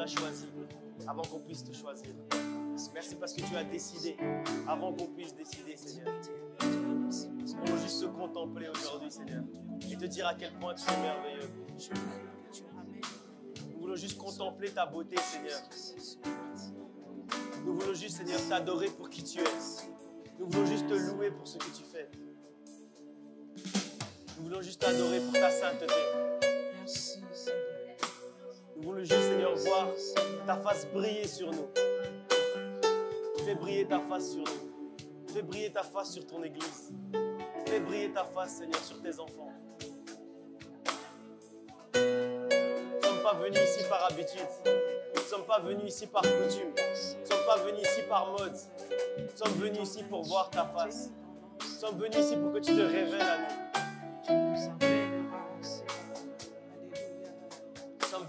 Choisi avant qu'on puisse te choisir. Merci parce que tu as décidé avant qu'on puisse décider, Seigneur. Nous voulons juste se contempler aujourd'hui, Seigneur, et te dire à quel point tu es merveilleux. Nous voulons juste contempler ta beauté, Seigneur. Nous voulons juste, Seigneur, t'adorer pour qui tu es. Nous voulons juste te louer pour ce que tu fais. Nous voulons juste t'adorer pour ta sainteté. Nous voulons juste, Seigneur, voir ta face briller sur nous. Fais briller ta face sur nous. Fais briller ta face sur ton Église. Fais briller ta face, Seigneur, sur tes enfants. Nous ne sommes pas venus ici par habitude. Nous ne sommes pas venus ici par coutume. Nous ne sommes pas venus ici par mode. Nous sommes venus ici pour voir ta face. Nous sommes venus ici pour que tu te révèles à nous.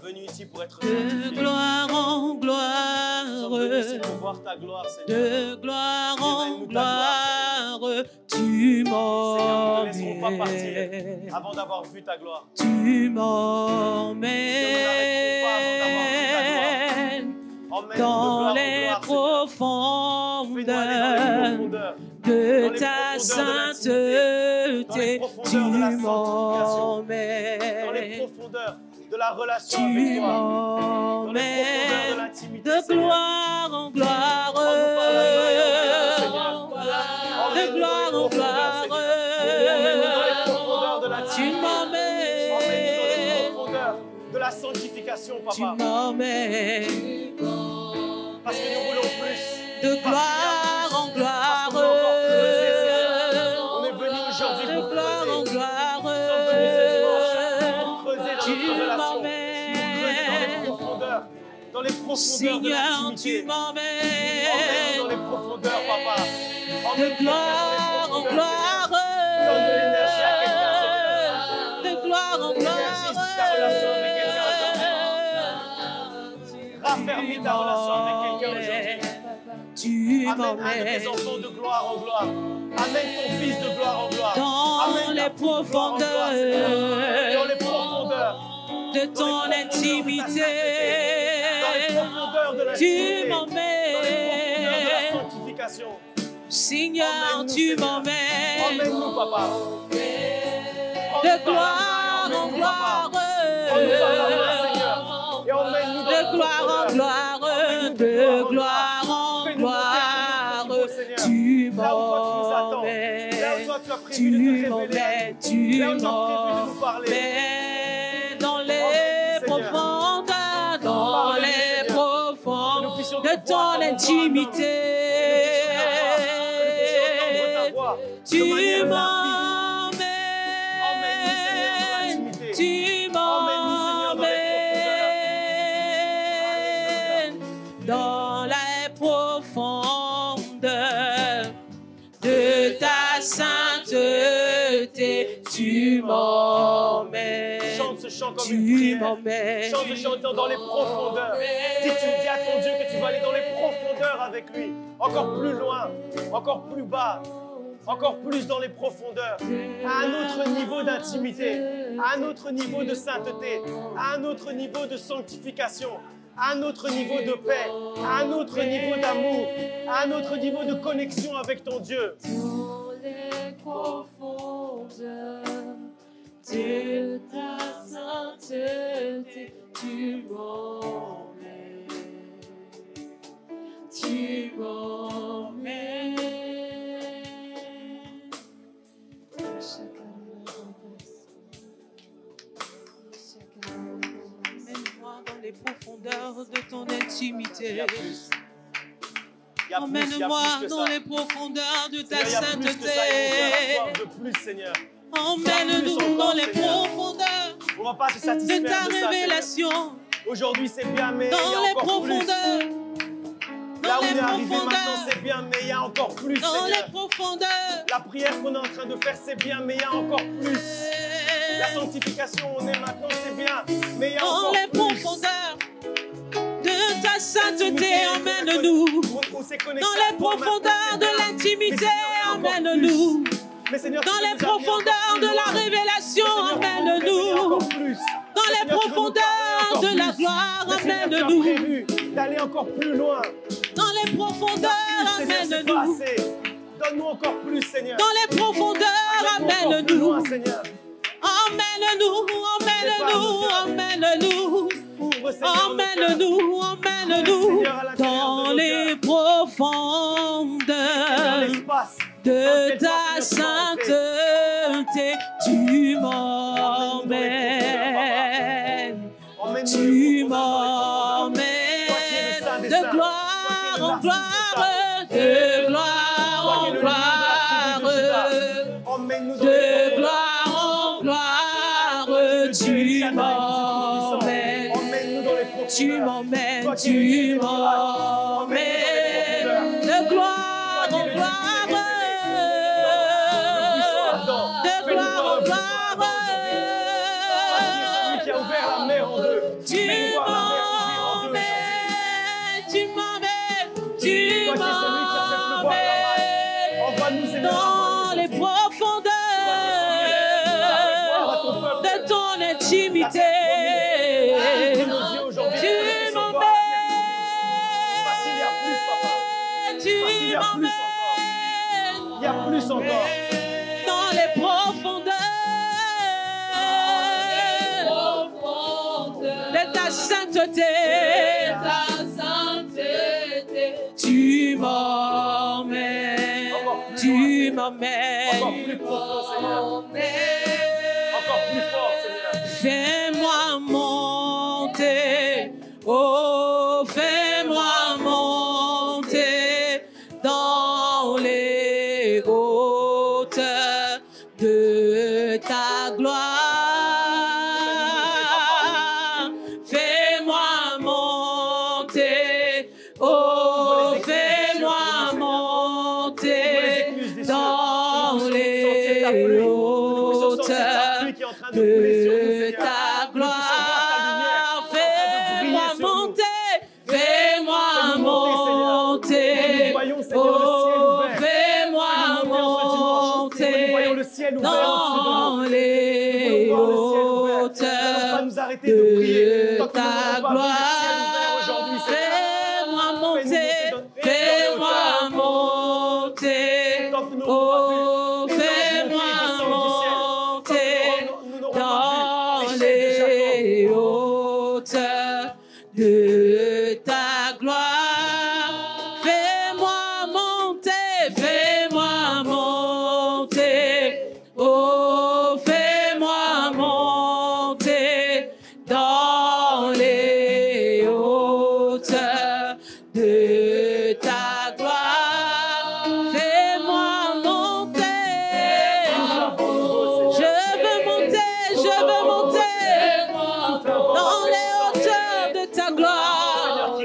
Venus ici pour être de gloire en gloire, nous sommes venus ici pour voir ta gloire, Seigneur. De gloire en gloire, tu m'emmènes. Seigneur, nous ne laisserons pas partir avant d'avoir vu ta gloire. Tu m'emmènes dans les profondeurs de Dans les ta profondeurs de sainteté, l'intimité, tu dans les profondeurs de la m'emmènes, dans les profondeurs de la relation tu avec toi, dans les profondeurs de m'emmènes l'intimité, de Seigneur. gloire en gloire, Emmène-nous par la main et emmène-nous, Seigneur. de Emmène-nous gloire dans en les profondeurs, gloire, Seigneur. Emmène-nous dans les profondeurs de tu l'intimité. Emmène-nous dans les m'emmènes, profondeurs de la sanctification, tu Papa. m'emmènes Parce que nous voulons plus. de gloire en gloire, Parce qu'on veut encore creuser, Seigneur. On est venu aujourd'hui de pour gloire en creuser. gloire, Nous sommes venus ce dimanche pour creuser dans tu notre relation. m'emmènes, Dans les profondeurs Seigneur, de tu l'intimité. Emmène-nous dans m'emmènes les profondeurs, Papa. de Emmène-nous gloire en gloire, Donne de l'énergie à quelqu'un, Seigneur. de gloire en Énergise gloire, ta relation avec quelqu'un aujourd'hui. Raffermis ta relation avec quelqu'un aujourd'hui. tu Amène un de m'emmènes tes enfants de gloire en gloire. Amène ton fils de gloire en gloire. dans Amène les ta fille de gloire en gloire, profondeurs Seigneur. Dans les profondeurs. de ton intimité, Dans les profondeurs de tu l'intimité. Dans les profondeurs de la m'emmènes, sanctification. Seigneur, Emmène-nous, tu Seigneur. m'emmènes Emmène-nous, Papa. de gloire en gloire, Emmène-nous par la main, Seigneur. Et emmène-nous dans de les gloire en profondeurs. gloire, de gloire en gloire, tu Là où toi tu nous attends, là où m'emmènes, toi tu as prévu tu de te révéler, m'emmènes, tu là où tu as prévu de nous parler. m'emmènes dans les Seigneur. profondeurs, dans Parle-nous, les Seigneur. Que nous profondeurs puissions de te voir ton comme on voit intimité, Que nous puissions entendre ta voix de tu manière limpide. m'emmènes, Emmène-nous, Seigneur, dans l'intimité. tu Emmène-nous, Seigneur, dans les m'emmènes dans les profondeurs de ta sainteté, tu m'emmènes, Chante ce chant comme tu une prière. m'emmènes, Chante ce chant dans les profondeurs. Dis à ton Dieu que tu vas aller dans les profondeurs avec lui. Encore plus loin, encore plus bas, encore plus dans les profondeurs. À un autre niveau d'intimité, à un autre niveau de sainteté, à un autre niveau de sanctification, à un autre niveau de paix, à un autre niveau d'amour, à un autre niveau de connexion avec ton Dieu. dans les profondeurs de ta sainteté, tu m'emmènes, tu m'emmènes. Emmène-moi dans les profondeurs de ton intimité. Il y a plus. Il y a plus, il y a Emmène-moi plus que dans ça. les profondeurs de ta Seigneur, il y a plus que ça et mon cœur a soif sainteté. de plus, Seigneur. Emmène-nous dans les profondeurs On ne va pas se de satisfaire ta de ça, Seigneur. révélation. Aujourd'hui, c'est bien, mais il y Dans a les encore profondeurs. plus. Là Dans où on les est arrivé maintenant, profondeurs. c'est bien, mais il y a encore plus, Dans Seigneur. les profondeurs. La prière qu'on est en train de faire, c'est bien, mais il y a encore plus. La sanctification, on est maintenant, c'est bien, mais il y a Dans encore les plus. profondeurs de ta sainteté, emmène-nous. On s'est connecté Dans à les toi, profondeurs maintenant, de c'est bien. l'intimité, Mais Seigneur, il y a encore emmène-nous. plus. Mais Seigneur, tu Dans veux les nous amener profondeurs encore de plus la loin. révélation, Seigneur, tu veux nous révéler emmène-nous. encore plus. Dans les Seigneur, tu veux nous profondeurs parler encore de la plus. gloire, Mais Seigneur, tu as emmène-nous. prévu d'aller encore plus loin. Dans les profondeurs, Seigneur, c'est pas emmène-nous. assez. Donne-nous encore plus, Seigneur. Dans les profondeurs, Encore plus emmène-nous. loin, Seigneur. Emmène-nous, emmène-nous, emmène-nous. Ouvre, Seigneur, nos Emmène-nous, emmène-nous Seigneur, à l'intérieur de dans nos les cœurs. Dans profondeurs l'espace. de Fais-toi, ta Seigneur, sainteté. Tu m'emmènes, Emmène-nous tu dans les profondeurs. m'emmènes Toi qui es le Saint des de Saints. gloire Toi en qui es le gloire, Narcisse de gloire Toi qui es en le lion de la tribu de Juda. gloire. Emmène-nous dans les De profondeurs. gloire en gloire, tu m'emmènes, Emmène-nous dans les profondeurs. tu m'emmènes, Toi qui es tu le Dieu des miracles. m'emmènes. De gloire en gloire, de gloire en gloire, Celui qui a ouvert la mer en deux. tu Fais-nous voir la mer s'ouvrir en deux. m'emmènes, tu m'emmènes, tu Toi qui es celui qui a fait pleuvoir la mer. m'emmènes Envoie-nous, Seigneur, dans envoie-nous, les Jésus. profondeurs de ton intimité. Tu m'emmènes, tu m'emmènes y a plus encore. Dans les profondeurs de ta sainteté, tu m'emmènes, tu m'emmènes. Encore plus profond, Seigneur. Encore plus fort, Seigneur. Fais-moi monter, oh, fais-moi monter dans les hauteurs de ta gloire. Fais-moi monter, oh, fais-moi monter dans les hauteurs de ta gloire. Fais-moi monter, fais-moi monter, oh, fais-moi monter dans les hauteurs de ta gloire. Fais-moi monter, fais-moi monter, oh, fais-moi monter dans les hauteurs de ta gloire. Fais-moi monter, oh, fais-moi monter dans les hauteurs de ta gloire. Fais-moi monter, je veux monter dans les hauteurs de ta gloire.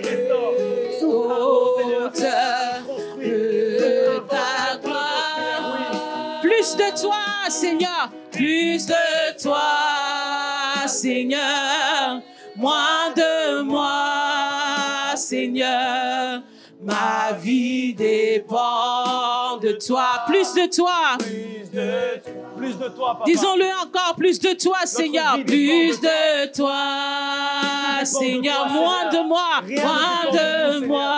Hauteurs de ta gloire. Plus de toi, Seigneur, plus de toi, Seigneur, moins de moi, Seigneur. Ma vie dépend de toi, plus de toi. Plus de toi, Papa. Disons-le encore, plus de toi, Seigneur, plus de toi, Seigneur, moins de moi, moins de moi,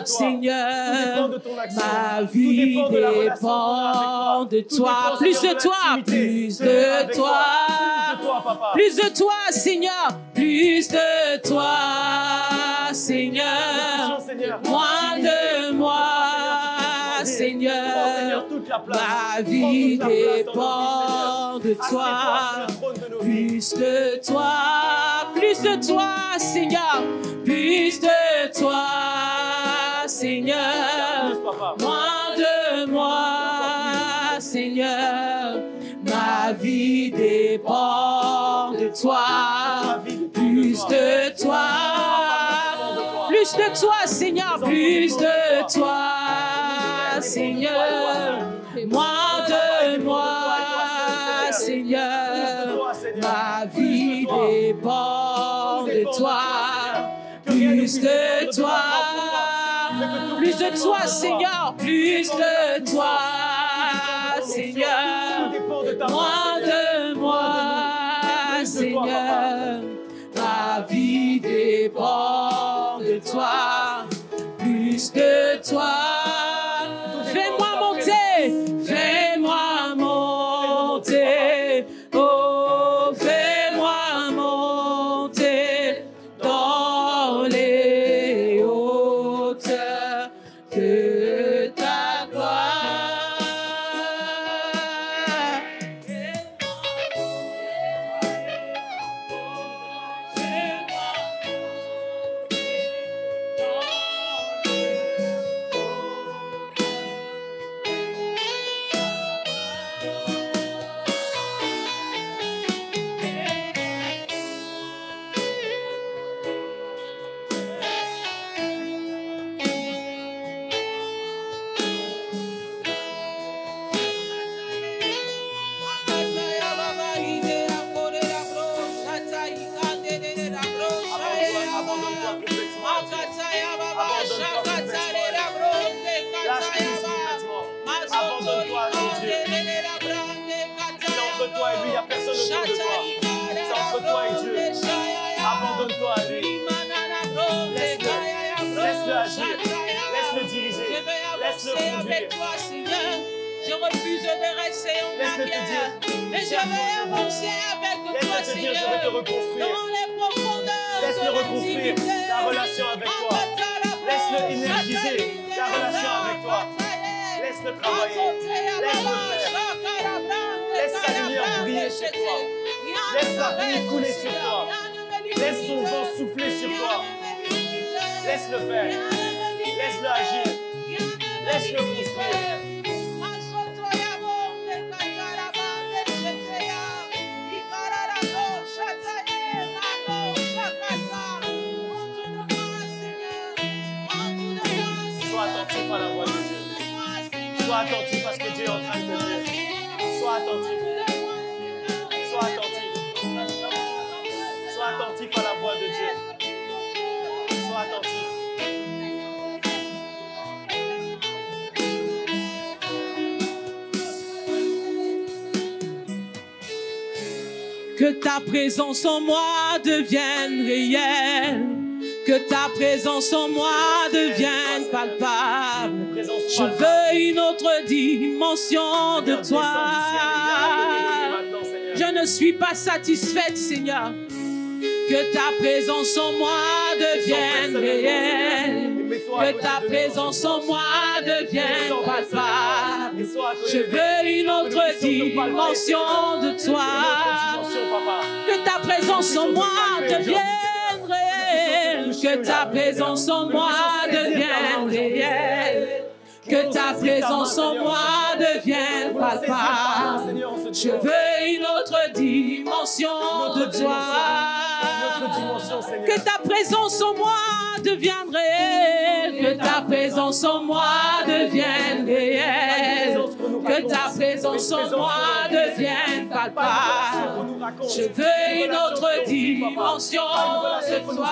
Seigneur. Ma vie dépend de toi, plus de toi, plus de toi, plus de toi, Seigneur, plus de toi, Seigneur, moins de moi, Seigneur. Ma vie dépend de toi, plus de toi, Seigneur, plus de toi, Seigneur, moins de moi, Seigneur. Ma vie dépend de toi, plus de toi, Seigneur, plus de toi, Seigneur. Moins de moi, Seigneur, ma vie dépend de toi, plus de toi, Seigneur, plus de toi, Seigneur, moins de moi, Seigneur, ma vie dépend de toi, plus de toi. Fais-moi monter, oh, fais-moi monter dans les hauteurs de ta gloire. toi et lui, il n'y a personne autour de toi. C'est entre toi et Dieu. Abandonne-toi à lui. Laisse-le agir. Laisse-le diriger. Laisse-le conduire. refuse de rester en Laisse-le te arrière. dire, Et je vais avancer avec toi, laisse-le te dire, je Seigneur. vais te reconstruire. Dans les profondeurs Laisse-le de reconstruire l'intimité. la relation avec toi. Laisse-le énergiser la relation avec toi. Laisse-le travailler. Laisse-le faire. Laisse sa lumière briller sur toi. Laisse sa pluie couler sur toi. Laisse son vent souffler sur toi. Laisse-le faire. Laisse-le agir. Laisse-le construire. Sois attentif à la voix de Dieu. Sois attentif à ce que Dieu est en train de te dire. Sois attentif. Sois attentif. Sois attentif à la voix de Dieu. Sois attentif. Que ta présence en moi devienne réelle. Que ta présence en moi devienne palpable. Je veux une autre dimension de toi. Je ne suis pas satisfaite, Seigneur. Que ta présence en moi devienne réelle. Que ta présence en moi devienne palpable. Je veux une autre dimension de toi. Que ta présence en moi devienne réelle. Que ta présence en moi devienne réelle. Que ta présence en moi devienne palpable. Je veux une autre dimension de toi. Que ta présence en moi devienne réelle. Que ta présence en moi devienne réelle. Que ta présence en moi devienne palpable. Je veux une autre dimension de toi.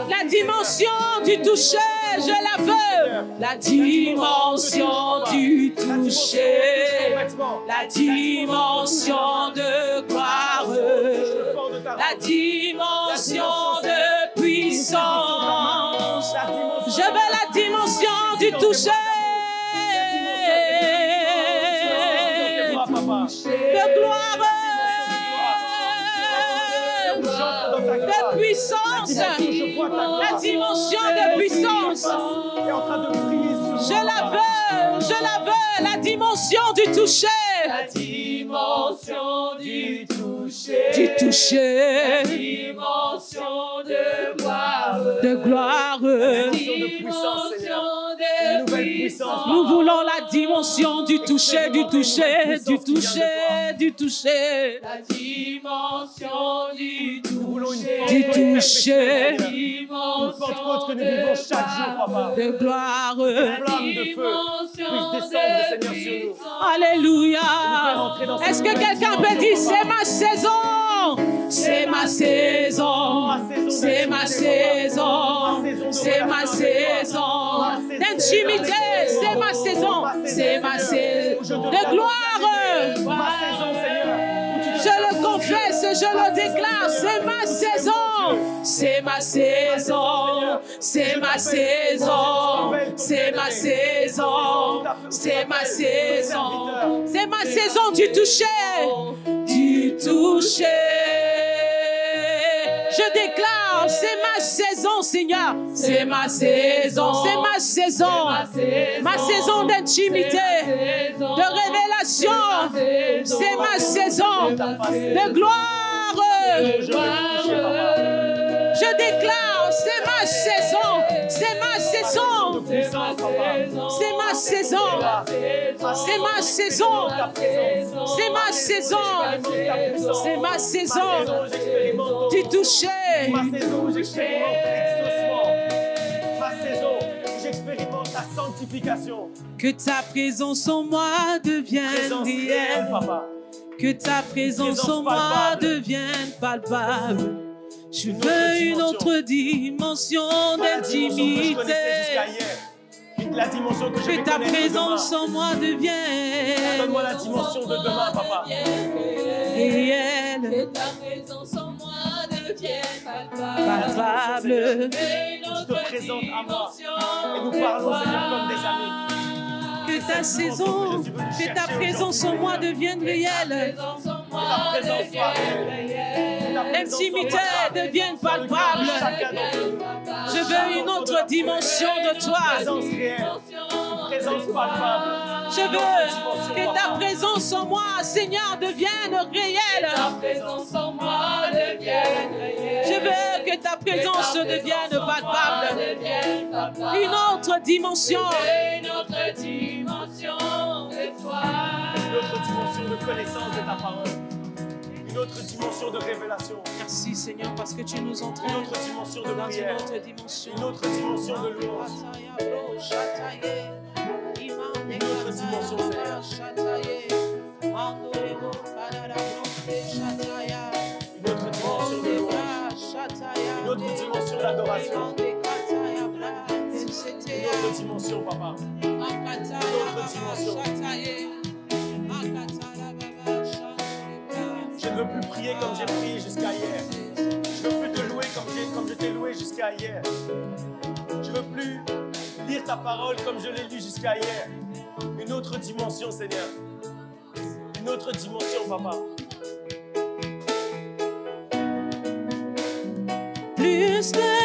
La dimension du toucher, je la veux. La dimension du toucher. La dimension de gloire. La dimension de puissance. Je veux la dimension du toucher. De gloire. De puissance. La dimension de puissance. Je la veux, la dimension du toucher. La dimension du toucher. Du toucher. La dimension de gloire. De gloire. La dimension de puissance. Nous voulons la dimension du toucher, du toucher, du toucher, du toucher. La dimension du toucher. Du toucher. Une Pentecôte que nous vivons chaque jour, papa. De gloire. Une flamme de feu puisse descendre, Seigneur, sur nous. Alléluia. Est-ce que quelqu'un peut dire c'est ma saison? C'est ma saison. C'est ma saison. C'est ma saison. D'intimité, c'est ma saison. C'est ma saison. De gloire. Je le confesse, je le déclare, c'est ma saison. C'est ma saison. C'est ma saison. C'est ma saison. C'est ma saison. C'est ma saison du toucher. Du toucher. Je déclare, c'est ma saison, Seigneur. C'est ma saison. C'est ma saison. Ma saison d'intimité, de révélation. C'est ma saison de gloire. Je déclare, c'est ma saison. C'est ma saison. C'est ma saison. C'est ma saison. C'est ma saison. C'est ma saison. Du toucher. Ma saison où j'expérimente l'exaucement. Ma saison où j'expérimente la sanctification. Que ta présence en moi devienne réelle. Papa. Que ta présence en moi devienne palpable. Je veux une autre dimension d'intimité. La dimension que je Que ta présence en moi devienne. Donne-moi la dimension de demain, papa. Réelle. Que ta présence en moi devienne Palpable. Tu te présentes à moi et nous parlons, Seigneur, comme des amis. Que ta saison, que ta présence en moi devienne réelle. L'intimité devienne palpable. Je veux une autre dimension de toi. Je veux que ta présence en moi, Seigneur, devienne réelle. Je veux que ta présence devienne palpable. Une autre dimension. Une autre dimension de toi. Une autre dimension de connaissance de ta parole. Une autre dimension de révélation. Merci Seigneur parce que tu nous Une entraînes autre dimension de dans une prière. autre dimension. Une autre dimension de louange. Une autre dimension, Seigneur. Une autre dimension de louange. Une autre dimension d'adoration. Une autre dimension, Papa. Une autre dimension. Je ne veux plus prier comme j'ai prié jusqu'à hier. Je ne veux plus te louer comme je t'ai loué jusqu'à hier. Je ne veux plus lire ta parole comme je l'ai lu jusqu'à hier. Une autre dimension, Seigneur. Une autre dimension, Papa. Plus que